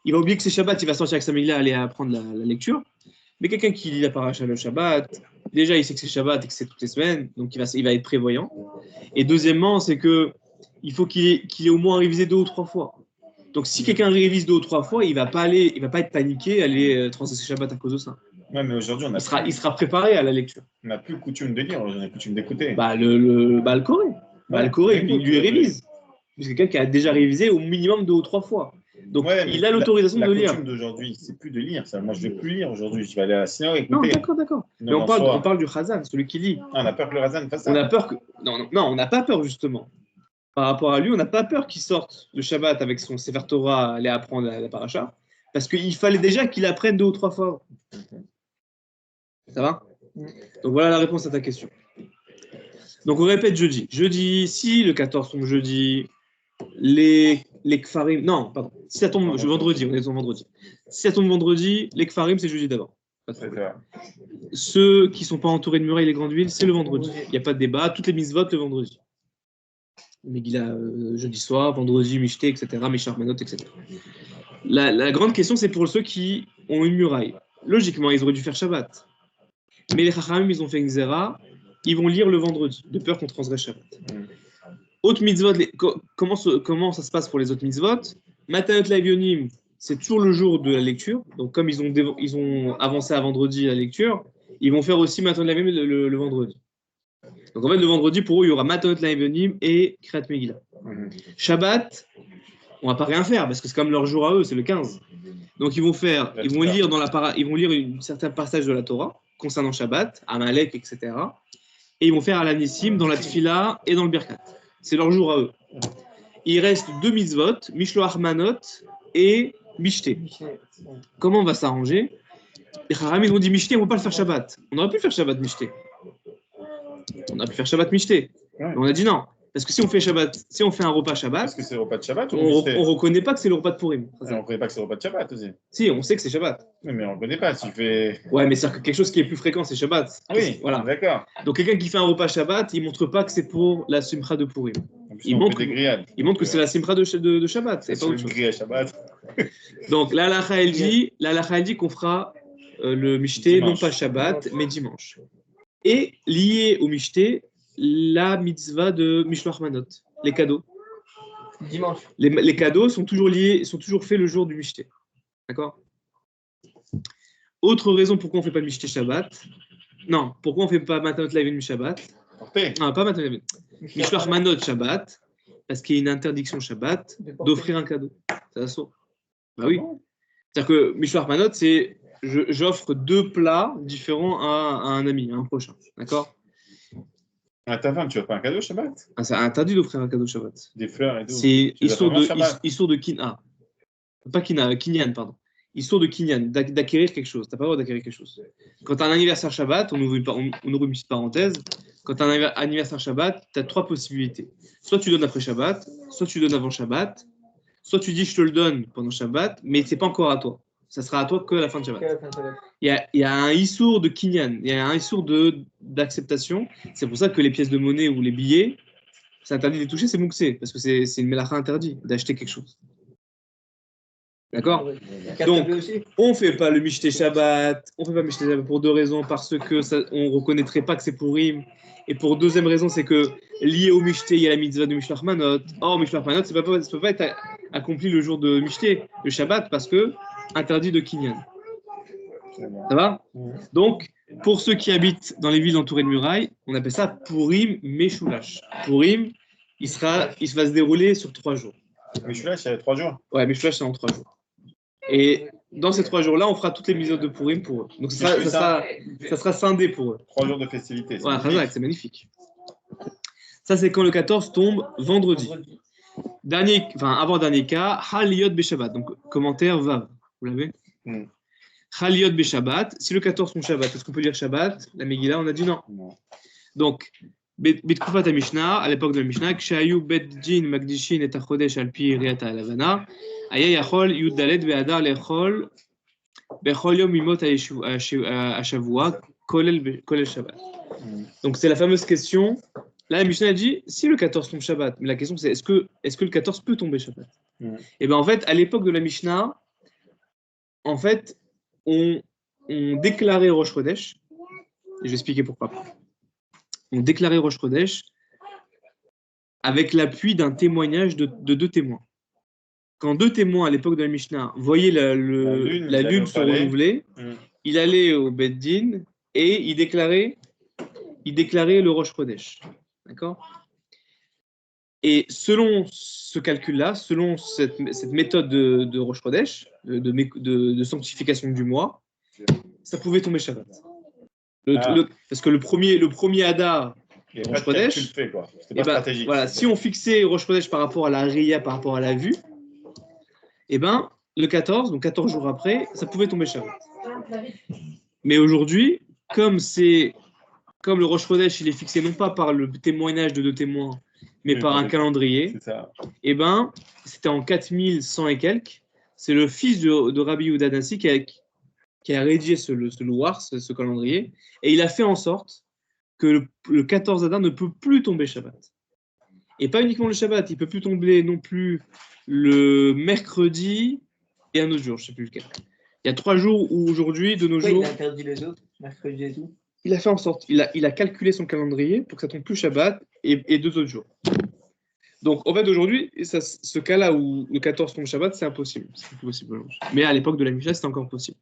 il va oublier que c'est Shabbat, il va sortir avec sa Megillah, aller apprendre la lecture. Mais quelqu'un qui lit la paracha le Shabbat, déjà il sait que c'est Shabbat et que c'est toutes les semaines, donc il va être prévoyant. Et deuxièmement, c'est que il faut qu'il ait au moins révisé 2 ou 3 fois. Donc si quelqu'un révise 2 ou 3 fois, il va pas être paniqué, aller transgresser Shabbat à cause de ça. Ouais, mais aujourd'hui il sera préparé à la lecture. On n'a plus coutume de lire, on a coutume d'écouter. Le Corée. Le Corée, il lui révise. c'est quelqu'un qui a déjà révisé au minimum 2 ou 3 fois. Donc, il a l'autorisation de lire. La coutume d'aujourd'hui, c'est plus de lire. Ça. Moi, je ne vais plus lire aujourd'hui. Je vais aller à la synagogue écouter. Non, d'accord. Mais on parle du Chazan, celui qui lit. On a peur que le Chazan fasse ça. On a peur que... Non, on n'a pas peur, justement. Par rapport à lui, on n'a pas peur qu'il sorte le Shabbat avec son Sefer Torah, aller apprendre la paracha, parce qu'il fallait déjà qu'il apprenne 2 ou 3 fois. Ça va? Donc voilà la réponse à ta question. Donc on répète jeudi. Jeudi, si le 14 tombe jeudi, les Kfarim... Non, pardon. Si ça tombe vendredi, on est en vendredi. Si ça tombe vendredi, les Kfarim, c'est jeudi d'abord. Ceux qui ne sont pas entourés de murailles, les grandes villes, c'est le vendredi. Il n'y a pas de débat. Toutes les mitzvot le vendredi. Megillah jeudi soir, vendredi, Mishté, etc., Misharmanot, etc. La grande question, c'est pour ceux qui ont une muraille. Logiquement, ils auraient dû faire Shabbat. Mais les Chachamim, ils ont fait une zéra, ils vont lire le vendredi, de peur qu'on transgresse Shabbat. Autres mitzvot, comment ça se passe pour les autres mitzvot? Matanot Lavionim, c'est toujours le jour de la lecture. Donc, comme ils ont avancé à vendredi la lecture, ils vont faire aussi Matanot Lavionim le vendredi. Donc en fait, le vendredi, pour eux, il y aura Matanot Lavionim et Kriyat Megillah. Shabbat, on ne va pas rien faire, parce que c'est comme leur jour à eux, c'est le 15. Donc ils vont lire un certain passage de la Torah, concernant Shabbat, Amalek, etc. Et ils vont faire Alanissim dans la Tfila et dans le Birkat. C'est leur jour à eux. Il reste 2 mitzvot, Mishloach Manot et Mishté. Comment on va s'arranger? Les Chachamim, ils ont dit Mishté, on ne va pas le faire Shabbat. On aurait pu faire Shabbat Mishté. On a pu faire Shabbat Mishté. Ouais. On a dit non. Parce que si on fait un repas Shabbat. Parce que c'est le repas de Shabbat ou on ne reconnaît pas que c'est le repas de Purim. On ne reconnaît pas que c'est le repas de Shabbat aussi. Si, on sait que c'est Shabbat. Oui, mais on ne reconnaît pas. Si je fais... Ouais, mais c'est quelque chose qui est plus fréquent, c'est Shabbat. Oui, voilà. D'accord. Donc quelqu'un qui fait un repas Shabbat, il ne montre pas que c'est pour la Simcha de Purim. Il montre que c'est la Simcha de Shabbat. C'est pas autre chose. Shabbat. Donc la halakha elle dit qu'on fera le Mishté, non pas Shabbat, mais dimanche. Et lié au Mishté, la mitzvah de Mishloach Manot, les cadeaux. Dimanche. Les cadeaux sont toujours faits le jour du Mishté. D'accord? Autre raison pourquoi on ne fait pas le Mishté Shabbat. Non, pourquoi on ne fait pas Matanot Lavionim Shabbat? Non, pas Matanot Lavionim. Mishloach Manot Shabbat, parce qu'il y a une interdiction Shabbat d'offrir un cadeau. C'est assaut. Bah oui. C'est-à-dire que Mishloach Manot, c'est j'offre 2 plats différents à un ami, à un prochain. D'accord? À ta femme, tu offres pas un cadeau Shabbat? C'est interdit d'offrir un cadeau Shabbat. Des fleurs et tout. C'est histoire de Kinyan. Pas Kinyan, pardon. Histoire de Kinyan, d'acquérir quelque chose. Tu n'as pas le droit d'acquérir quelque chose. Quand tu as un anniversaire Shabbat, on ouvre une petite parenthèse. Quand tu as un anniversaire Shabbat, tu as 3 possibilités. Soit tu donnes après Shabbat, soit tu donnes avant Shabbat, soit tu dis je te le donne pendant Shabbat, mais ce n'est pas encore à toi. Ça sera à toi que à la fin de Shabbat. Il y a un issour de Kinyan, il y a un issour d'acceptation. C'est pour ça que les pièces de monnaie ou les billets, c'est interdit de les toucher, c'est mouxé, parce que c'est une melacha interdit d'acheter quelque chose. D'accord? Donc, on ne fait pas le Mishté Shabbat, on ne fait pas le Mishté Shabbat pour 2 raisons, parce qu'on ne reconnaîtrait pas que c'est Purim, et pour deuxième raison, c'est que lié au Mishté, il y a la mitzvah de Mishloach Manot. Or, Mishloach Manot, ça ne peut pas être accompli le jour de Mishté, le Shabbat, parce que interdit de Kinyan. Ça va? Donc, pour ceux qui habitent dans les villes entourées de murailles, on appelle ça Purim Meshulash. Purim, il va se dérouler sur 3 jours. Meshulash, c'est 3 jours? Ouais, Meshulash, c'est en 3 jours. Et dans ces 3 jours-là, on fera toutes les mitzvot de Purim pour eux. Donc, ça sera scindé pour eux. 3 jours de festivité. Ouais, c'est magnifique. Ça, c'est quand le 14 tombe vendredi. Avant-dernier cas, Haliyot Beshabbat. Donc, commentaire Vav. Vous l'avez? Haliyot Beshabbat. Si le 14 tombe Shabbat, est-ce qu'on peut lire Shabbat? La Megillah, on a dit non. Donc, Betkufat Mishnah, à l'époque de la Mishnah, Kshayu Bet Din Magdishin et Tachodesh Alpi Riata Alavana, Aya Yachol Yud Dalet Be'adar Lechol Bechol Yom Mimot Ashavua Kolel Shabbat. Donc, c'est la fameuse question. Là, la Mishnah a dit si le 14 tombe Shabbat, mais la question c'est est-ce que le 14 peut tomber Shabbat? Et bien en fait, à l'époque de la Mishnah, en fait, on déclarait Rosh Chodesh, et je vais expliquer pourquoi. On déclarait Rosh Chodesh avec l'appui d'un témoignage de 2 témoins. Quand 2 témoins à l'époque de la Mishnah voyaient la lune se renouveler, il allait au Beth Din et il déclarait le Rosh Chodesh. D'accord? Et selon ce calcul-là, selon cette méthode de Rosh Chodesh, de sanctification du mois, ça pouvait tomber Shabbat. Parce que le premier Hadar, Rosh Chodesh, voilà, si on fixait Rosh Chodesh par rapport à la Riya, par rapport à la vue, et ben le 14, donc 14 jours après, ça pouvait tomber Shabbat. Mais aujourd'hui, comme le Rosh Chodesh, il est fixé non pas par le témoignage de 2 témoins, mais par un calendrier, et ben c'était en 4100 et quelques. C'est le fils de Rabbi Yehuda Nassi qui a rédigé ce louar, ce calendrier, et il a fait en sorte que le 14 Adar ne peut plus tomber Shabbat. Et pas uniquement le Shabbat, il ne peut plus tomber non plus le mercredi et un autre jour, je ne sais plus lequel. Il y a 3 jours où aujourd'hui, de nos jours... Il a interdit les autres, mercredi et tout. Il a fait en sorte, il a calculé son calendrier pour que ça tombe plus Shabbat et 2 autres jours. Donc en fait aujourd'hui, ce cas-là où le 14 tombe Shabbat, c'est impossible. C'est plus possible. Mais à l'époque de la Mishnah, c'était encore possible.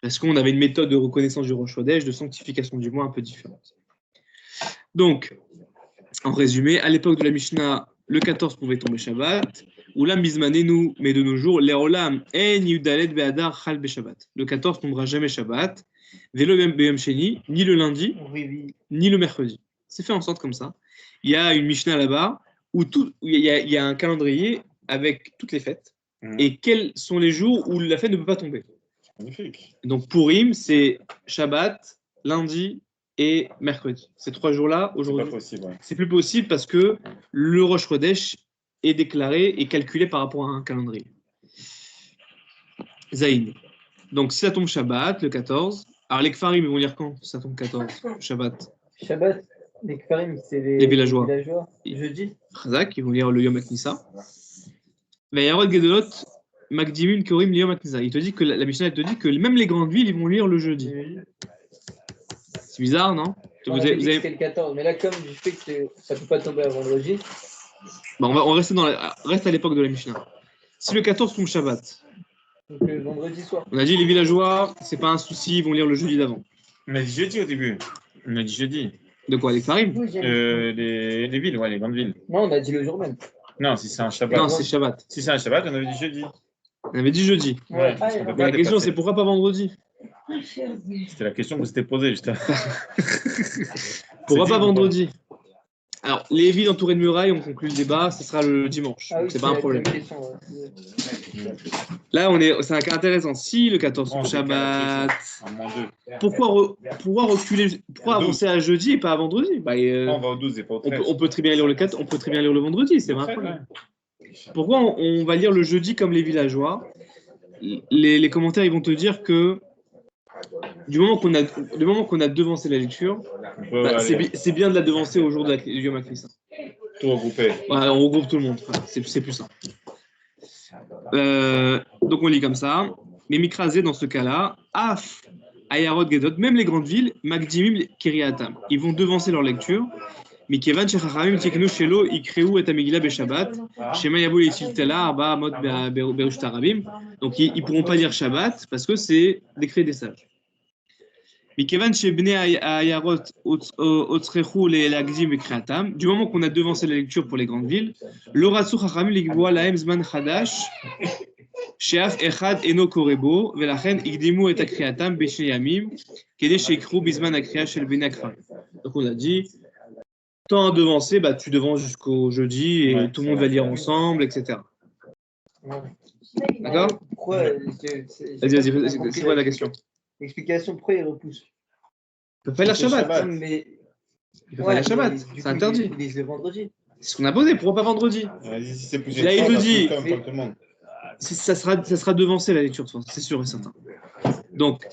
Parce qu'on avait une méthode de reconnaissance du Rosh Chodesh, de sanctification du mois un peu différente. Donc, en résumé, à l'époque de la Mishnah, le 14 pouvait tomber Shabbat, ou la Mizmanenu, mais de nos jours, l'Erolam en Yudalet Be'adar Chal Be'Shabbat. Le 14 tombera jamais Shabbat, Velo B'Yom Sheni, ni le lundi, ni le mercredi. C'est fait en sorte comme ça. Il y a une Mishnah là-bas, où il y a un calendrier avec toutes les fêtes, et quels sont les jours où la fête ne peut pas tomber. Magnifique. Donc Purim, c'est Shabbat, lundi et mercredi. Ces 3 jours-là, aujourd'hui, c'est plus possible parce que le Rosh Chodesh est déclaré et calculé par rapport à un calendrier. Zaïd. Donc si ça tombe Shabbat, le 14, alors les Kfarim, ils vont lire quand ça tombe 14, Shabbat? Shabbat, les Kfarim, c'est les villageois. Jeudi. Chazak, ils vont lire le Yom HaKnissa. Mais Yarod Gedolot, Magdimim Korim Liyom HaKnissa. Il te dit que la Mishnah te dit que même les grandes villes, ils vont lire le jeudi. C'est bizarre, non? Vous avez... C'était le 14, mais là, comme du fait que ça ne peut pas tomber à vendredi. Bon, on va reste à l'époque de la Mishnah. Si le 14 tombe Shabbat, donc le vendredi soir. On a dit les villageois, c'est pas un souci, ils vont lire le jeudi d'avant. On a dit jeudi au début. On a dit jeudi. De quoi, les Kfarim? Les villes, ouais, les grandes villes. Non, on a dit le jour même. Non, si c'est un Shabbat. Non, c'est Shabbat. Si c'est un Shabbat, on avait dit jeudi. On avait dit jeudi. Ouais. La question, c'est pourquoi pas vendredi? C'était la question que vous s'était posée, juste. Pourquoi pas vendredi? Alors, les villes entourées de murailles, on conclut le débat, ce sera le dimanche. Donc, c'est pas un problème. Là, c'est un cas intéressant. Si le 14 tombe Shabbat, pourquoi avancer à jeudi et pas à vendredi? On va au 12 et pas au 13. On peut très bien lire le 4, on peut très bien lire le vendredi, c'est pas un problème. Pourquoi on va lire le jeudi comme les villageois? Les commentaires, ils vont te dire que du moment qu'on a devancé la lecture, c'est bien de la devancer au jour du Yom HaKnissa. Tout regroupé. Ouais, on regroupe tout le monde. Voilà, c'est plus simple. Donc on lit comme ça. Mais Mikrazé, dans ce cas-là, Af, Ayarot, Gedot, même les grandes villes, Magdimim, Kiriatam, ils vont devancer leur lecture. Mais Kevan, Shechachamim, Tiknu, Shelo, Ikreu, et Amegila, Beshabbat, Shema Yabou, et Tiltela, Arba, Amot, Berush Tarabim. Donc ils ne pourront pas lire Shabbat parce que c'est décret des sages. Du moment qu'on a devancé la lecture pour les grandes villes, l'Oratsu Chachamim ligboa lahem zman chadash sheaf echad eno korebo velachen igdimu et akriatam b'shnei yamim kedei sheikru bizman akriya shel bnei akfarim. Donc on a dit, tant à devancer, tu devances jusqu'au jeudi et tout le monde va lire ensemble, etc. D'accord? Pourquoi Vas-y, c'est quoi la question? L'explication, pourquoi il repousse? Il ne peut pas lire Shabbat. Mais... Il ne peut pas lire Shabbat, c'est interdit. Il lise le vendredi. C'est ce qu'on a posé, pourquoi pas vendredi? Si c'est plus là, il te dit, comme tout le monde. Ça sera devancé la lecture, c'est sûr et certain. Donc,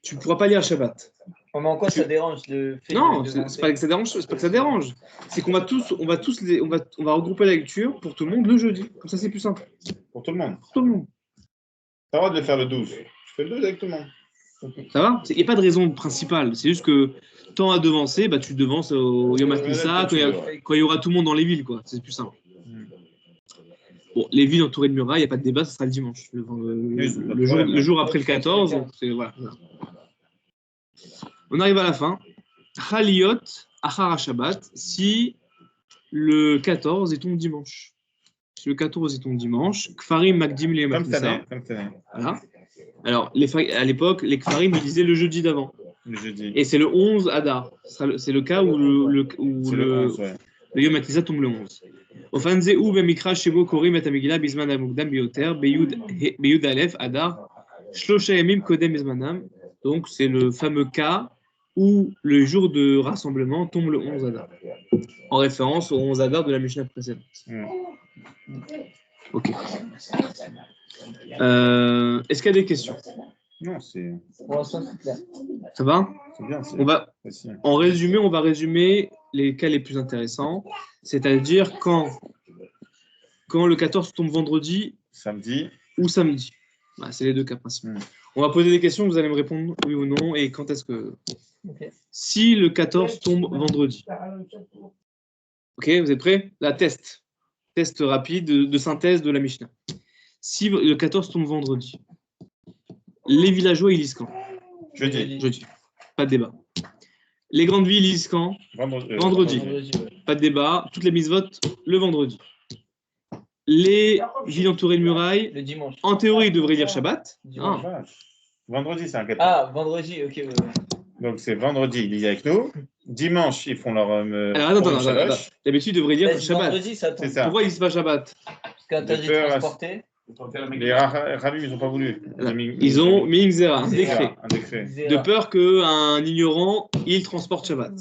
tu ne pourras pas lire Shabbat. Mais en quoi ça dérange de faire? Non, c'est pas que ça dérange, c'est pas que ça dérange. C'est qu'on va on va regrouper la lecture pour tout le monde le jeudi. Comme ça, c'est plus simple. Pour tout le monde. Pour tout le monde. Tu as le droit de le faire le 12. Tu fais le 12 avec tout le monde. Ça va? Il n'y a pas de raison principale. C'est juste que tant à devancer, tu devances au Yom HaKnissa quand il y aura tout le monde dans les villes, quoi. C'est plus simple. Bon, les villes entourées de murailles, il n'y a pas de débat, ça sera le dimanche. Le jour après le 14. Donc voilà. On arrive à la fin. Chaliot, Achara Shabbat, si le 14, il tombe dimanche. Si le 14, il tombe dimanche, Kfarim Magdim les Comme cette année. Voilà. Alors, à l'époque, les Kfarim, ils disaient le jeudi d'avant. Le jeudi. Et c'est le 11 Adar. C'est le cas où le 11, ouais. le Yom HaKisa tombe le 11. Ofanze ou Bemikra Shebo Korim et Amegila Bisman Amugdam Bioter Beyud Aleph Adar Shlosha Yamim Kodem Bismanam. Donc, c'est le fameux cas où le jour de rassemblement tombe le 11 Adar. En référence au 11 Adar de la Mishnah précédente. Ok. Est-ce qu'il y a des questions? Non, c'est. Ça va? C'est bien. En résumé, on va résumer les cas les plus intéressants, c'est-à-dire quand le 14 tombe vendredi samedi ou samedi. Bah, c'est les deux cas principaux. On va poser des questions, vous allez me répondre oui ou non, et quand est-ce que... Si le 14 tombe vendredi. Ok, vous êtes prêts? La test rapide de synthèse de la Mishnah. Si le 14 tombe vendredi, les villageois, ils lisent quand? Jeudi. Pas de débat. Les grandes villes, ils lisent quand? Vendredi. Pas de débat. Toutes les mitzvot, le vendredi. Les villes entourées de murailles, le dimanche. En théorie, ils devraient lire Shabbat. Vendredi, c'est un 14. Ah, vendredi, ok. Donc c'est vendredi, ils lisent avec nous. Dimanche, ils font leur. Alors attends. D'habitude, ils devraient lire Shabbat. Vendredi, ça tombe. C'est ça. Pourquoi ils lisent pas Shabbat? Parce qu'interdit de transporter. Les rabbins, ils n'ont pas voulu. Ils ont mis un décret. De peur qu'un ignorant, il transporte Shabbat.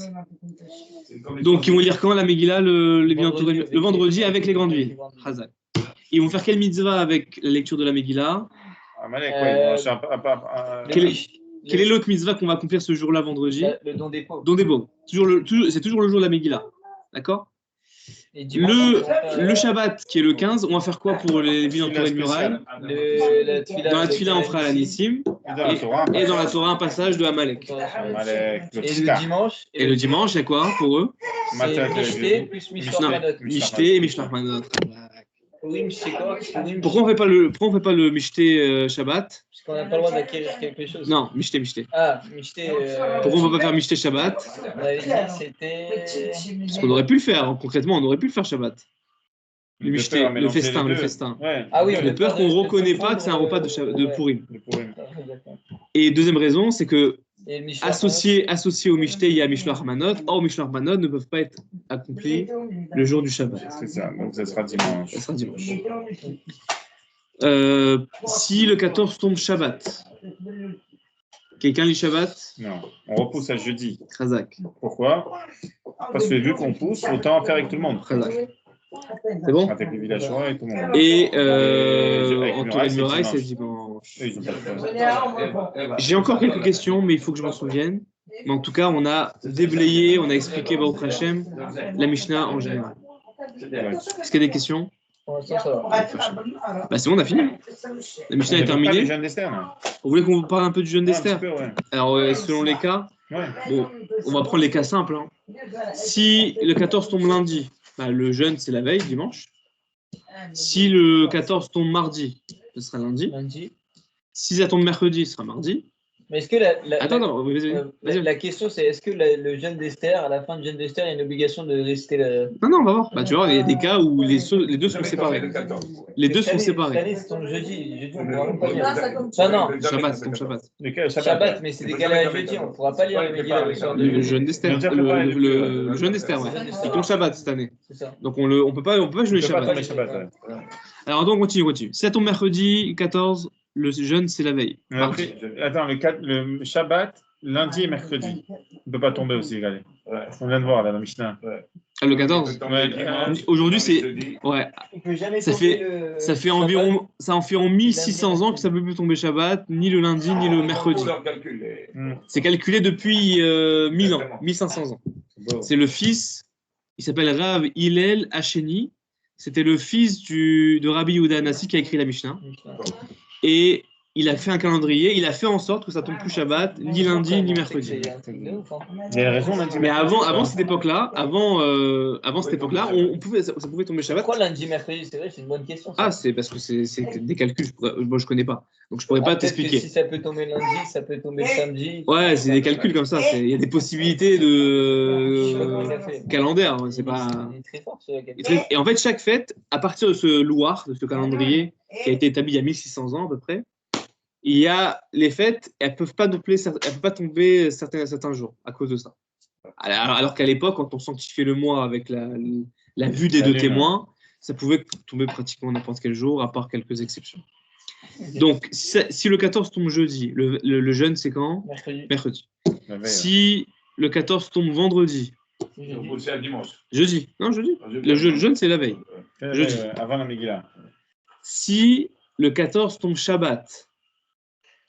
Donc, ils vont lire quand la Megillah, le vendredi avec les grandes villes. Hazak. Ils vont faire quelle mitzvah avec la lecture de la Megillah? Quelle est l'autre mitzvah qu'on va accomplir ce jour-là, vendredi? Le don des pauvres. Don des pauvres. C'est toujours le jour de la Megillah. D'accord? Le Shabbat, qui est le 15, on va faire quoi pour les villes entourées de murailles? Dans la Tfila, on fera la Nissim. Et dans la Torah, un passage de Amalek. Et le dimanche, il y a quoi pour eux? Mishté et Mishlach Manot. Pourquoi on ne fait pas le Mishté Shabbat? Parce qu'on n'a pas le droit d'acquérir quelque chose. Non, Mishté. Ah, Mishté. Pourquoi on ne peut pas faire Mishté Shabbat? On avait dit que c'était. Parce qu'on aurait pu le faire, concrètement, on aurait pu le faire Shabbat. Le Mishté, le festin. Ouais. Ah oui, de peur qu'on ne reconnaît pas que c'est un repas de Purim. Et deuxième raison, c'est que associé au Mishté, il y a Mishloach Manot. Or, Mishloach Manot ne peuvent pas être accomplis le jour du Shabbat. C'est ça, donc ça sera dimanche. Si le 14 tombe Shabbat, quelqu'un lit Shabbat? Non, on repousse à jeudi. Khazak. Pourquoi? Parce que vu qu'on pousse, autant faire avec tout le monde. Khazak. C'est bon? Avec les villageois et tout le monde. Et entouré de murailles, c'est dimanche. J'ai encore quelques questions, mais il faut que je m'en souvienne. Mais en tout cas, on a déblayé, on a expliqué Baruch Hashem, la Mishnah en général. Est-ce qu'il y a des questions? Pour l'instant, ça va. Bah c'est bon, on a fini. La Mishnah est terminée. Vous voulez qu'on vous parle un peu du jeûne d'Esther? Alors, selon les cas, bon, on va prendre les cas simples. Hein. Si le 14 tombe lundi, bah, le jeûne, c'est la veille, dimanche. Si le 14 tombe mardi, ce sera lundi. Si ça tombe mercredi, ce sera mardi. Mais est-ce que la question, c'est est-ce que le jeûne d'Esther, à la fin du jeûne d'Esther, il y a une obligation de réciter Non, on va voir. Bah, tu vois, il y a des cas où les deux sont séparés. Les deux sont séparés. Cette année, c'est ton jeudi. On ne pourra pas lire. Non, Shabbat, c'est ton Shabbat. Shabbat, mais c'est décalé à jeudi. On ne pourra pas lire le jeûne d'Esther. Le jeûne d'Esther, ouais. C'est ton Shabbat cette année. Donc, on ne peut pas jeûner Shabbat. Alors, donc, on continue. Si ça tombe mercredi 14, le jeûne, c'est la veille. Après, attends, le Shabbat, lundi et mercredi. Il ne peut pas tomber aussi, regardez. On vient de voir là, dans Mishnah. Le 14 Aujourd'hui, c'est. Ouais. Ça fait environ 1600 ans que ça ne peut plus tomber Shabbat, ni le lundi, ni le mercredi. C'est calculé depuis 1000 ans, 1500 ans. C'est le fils, il s'appelle Rav Hillel Hacheni. C'était le fils de Rabbi Yehuda Hanassi qui a écrit la Mishnah. Et il a fait un calendrier, il a fait en sorte que ça tombe plus Shabbat, ni lundi, ni mercredi. Il a raison, lundi. Mais avant cette époque-là, on pouvait, ça pouvait tomber Shabbat. Pourquoi lundi, mercredi? C'est vrai, c'est une bonne question. Ça. Ah, c'est parce que c'est des calculs, moi je connais pas. Donc je pourrais pas t'expliquer. Si ça peut tomber lundi, ça peut tomber samedi. Ouais, c'est des calculs comme ça. Il y a des possibilités de calendaire. C'est pas. Et en fait, chaque fête, à partir de ce louar, de ce calendrier qui a été établi il y a 1600 ans à peu près, il y a les fêtes, elles ne peuvent pas tomber certains jours à cause de ça. Alors qu'à l'époque, quand on sanctifiait le mois avec la vue des deux témoins, ça pouvait tomber pratiquement n'importe quel jour, à part quelques exceptions. Donc, si le 14 tombe jeudi, le jeûne, c'est quand? Mercredi. Si le 14 tombe vendredi, jeudi. Non, jeudi. Le jeûne, c'est la veille. Jeudi. Avant la Megillah. Si le 14 tombe Shabbat,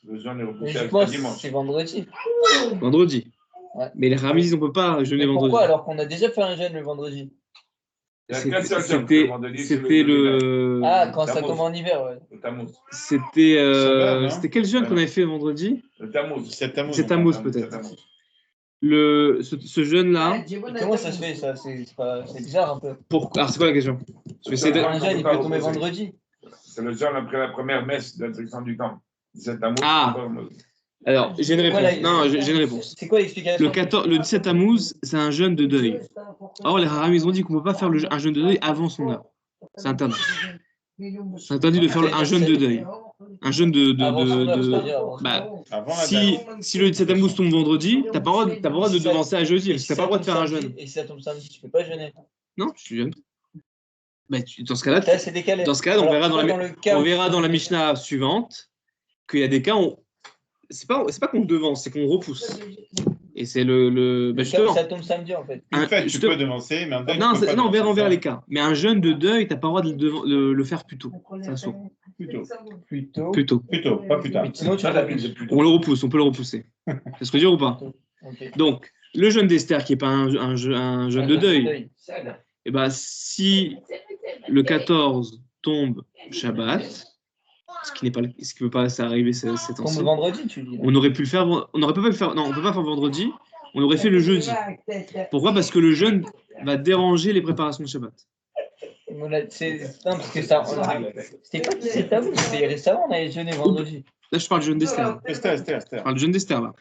le jeûne est repoussé à dimanche. C'est vendredi. Vendredi. Ouais. Mais les Ramis, on ne peut pas jeûner vendredi. Pourquoi alors qu'on a déjà fait un jeûne le vendredi? C'était le. Ah, quand ça tombe en hiver, ouais. C'était quel jeûne qu'on avait fait vendredi? Le Tammuz. C'est Tammuz peut-être. Ce jeûne-là. Comment ça se fait ça? C'est bizarre un peu. Alors c'est quoi la question? Un jeûne, il peut tomber vendredi. C'est le jeûne après la première messe d'introduction du temple. Ah. Alors, j'ai une réponse. Non, j'ai une réponse. C'est quoi l'explication? Le 17 Tammuz, c'est un jeûne de deuil. Or, les Haram, ils ont dit qu'on ne peut pas faire un jeûne de deuil avant son heure. C'est interdit. C'est interdit de faire un jeûne de deuil. Un jeûne si le 17 Tammuz tombe vendredi, tu n'as pas le droit de devancer à jeudi. Tu n'as pas le droit de faire un jeûne. Et si ça tombe samedi, tu ne peux pas jeûner? Non, tu jeûnes. Dans ce cas-là, on verra dans la Mishnah suivante qu'il y a des cas où c'est pas qu'on devance, c'est qu'on repousse. Et c'est justement. Ça tombe samedi en fait. Tu peux devancer, mais un deuil. Non, on verra les cas. Mais un jeûne de deuil, tu n'as pas le droit de le faire plus tôt. Plutôt. Pas plus tard. Sinon, on peut le repousser. C'est ce que je veux dire ou pas? Donc, le jeûne d'Esther, qui n'est pas un jeûne de deuil, et si le 14 tombe Shabbat, ce qui ne peut pas arriver cette année. Vendredi, tu dis. On aurait pu le faire. On n'aurait pas pu le faire. Non, on ne peut pas faire vendredi. On aurait fait le jeudi. Pourquoi? Parce que le jeûne va déranger les préparations de Shabbat. Non, parce que ça. C'était pas c'est tabou. C'était récemment, on avait jeûné vendredi. Là, je parle du jeûne d'Esther. Je parle du jeûne d'Esther, là.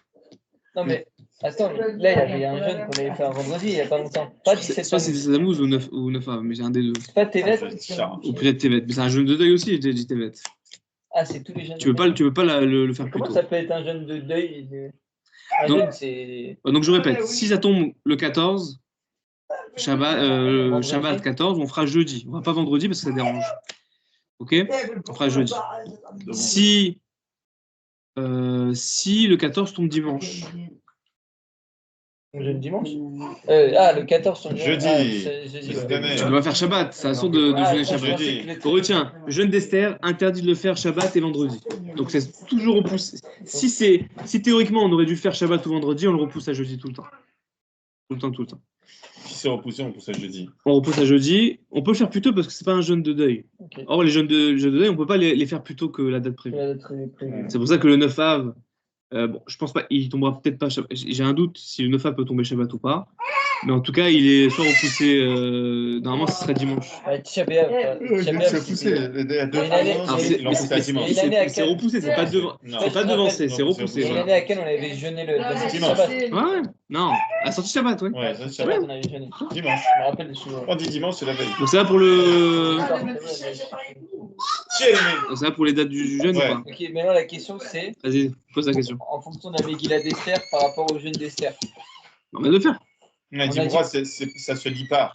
Non, mais. Attends, là, il y avait un jeûne qu'on avait fait un vendredi il n'y a pas longtemps. Pas 17 Soit c'est 17 Tammuz ou 9 Av, mais j'ai un des deux. C'est pas Tevet? Ou peut-être Tevet. Mais c'est un jeûne de deuil aussi, j'ai dit Tevet. Ah, c'est tous les jeûnes. Tu peux pas le faire plus tôt. Comment ça peut être un jeûne de deuil? Donc je répète, si ça tombe le 14, Shabbat 14, on fera jeudi. On ne fera pas vendredi parce que ça dérange. Ok? On fera jeudi. Si le 14 tombe dimanche. Jeudi dimanche le 14 tombe jeudi. Tu peux pas faire Shabbat, c'est assurd de jeûner Shabbat. Retiens, jeûne d'Esther, interdit de le faire Shabbat et vendredi. Donc c'est toujours repoussé. Si théoriquement on aurait dû faire Shabbat ou vendredi, on le repousse à jeudi tout le temps. Tout le temps. Si c'est repoussé, on repousse à jeudi. On repousse à jeudi. On peut le faire plus tôt parce que c'est pas un jeûne de deuil. Okay. Or les jeûnes de deuil, on peut pas les faire plus tôt que la date prévue. C'est pour ça que le 9 Av, je pense pas, il tombera peut-être pas Shabbat. J'ai un doute si le 9 Av peut tomber Shabbat ou pas. Mais en tout cas, il est soit repoussé. Normalement, ce serait dimanche. C'est repoussé. C'est repoussé, c'est pas devancé, c'est repoussé. C'est l'année à laquelle on avait jeûné le Shabbat. Ouais, non, à la sortie Shabbat, ouais. Ouais, sortie Shabbat, on avait jeûné. Dimanche. Je me rappelle on dit dimanche, c'est la veille. Donc c'est là pour le. C'est là pour les dates du jeûne ou pas? Ok, maintenant la question c'est. Vas-y, pose la question. En fonction de la Megillah d'Esther par rapport au jeûne d'Esther. On va le faire. Dis-moi, ça se dit pas.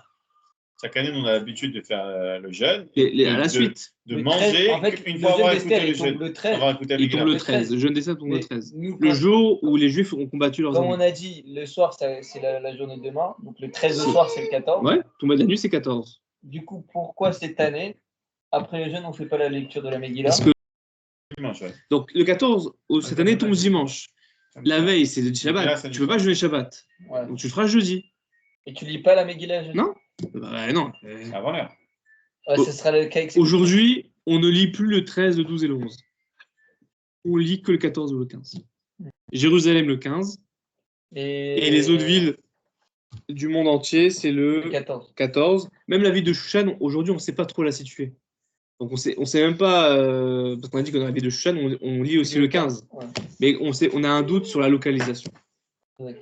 Chaque année, on a l'habitude de faire le jeûne. À la suite. De manger une fois avoir écouté le jeûne. Il tombe le 13. Le jeûne d'Esther tombe le 13. Le jour où les Juifs ont combattu leurs ennemis. Comme on a dit, le soir, c'est la journée de demain. Donc le 13 au soir, c'est le 14. Ouais, tomber de la nuit, c'est 14. Du coup, pourquoi cette année, après le jeûne, on ne fait pas la lecture de la Megillah? Dimanche, ouais. Donc le 14, cette année, tombe dimanche. La veille, c'est le Shabbat. Tu ne peux pas jeûner Shabbat. Ouais. Donc tu le feras jeudi. Et tu lis pas la Megillah jeudi? Non. Non. Avant l'heure. Ouais, ce sera le cas. Aujourd'hui, on ne lit plus le 13, le 12 et le 11. on lit que le 14 ou le 15. Jérusalem le 15. Et les autres villes du monde entier, c'est le 14. Même la ville de Shushan, aujourd'hui, on ne sait pas trop la situer. Donc on sait même pas, parce qu'on a dit que dans la ville de Shushan, on lit aussi le 15. Ouais. Mais on a un doute sur la localisation. Il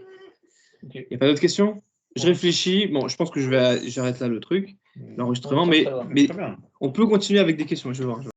n'y a pas d'autres questions? Je réfléchis. Bon, je pense que j'arrête là le truc, l'enregistrement, mais on peut continuer avec des questions. Je vais voir.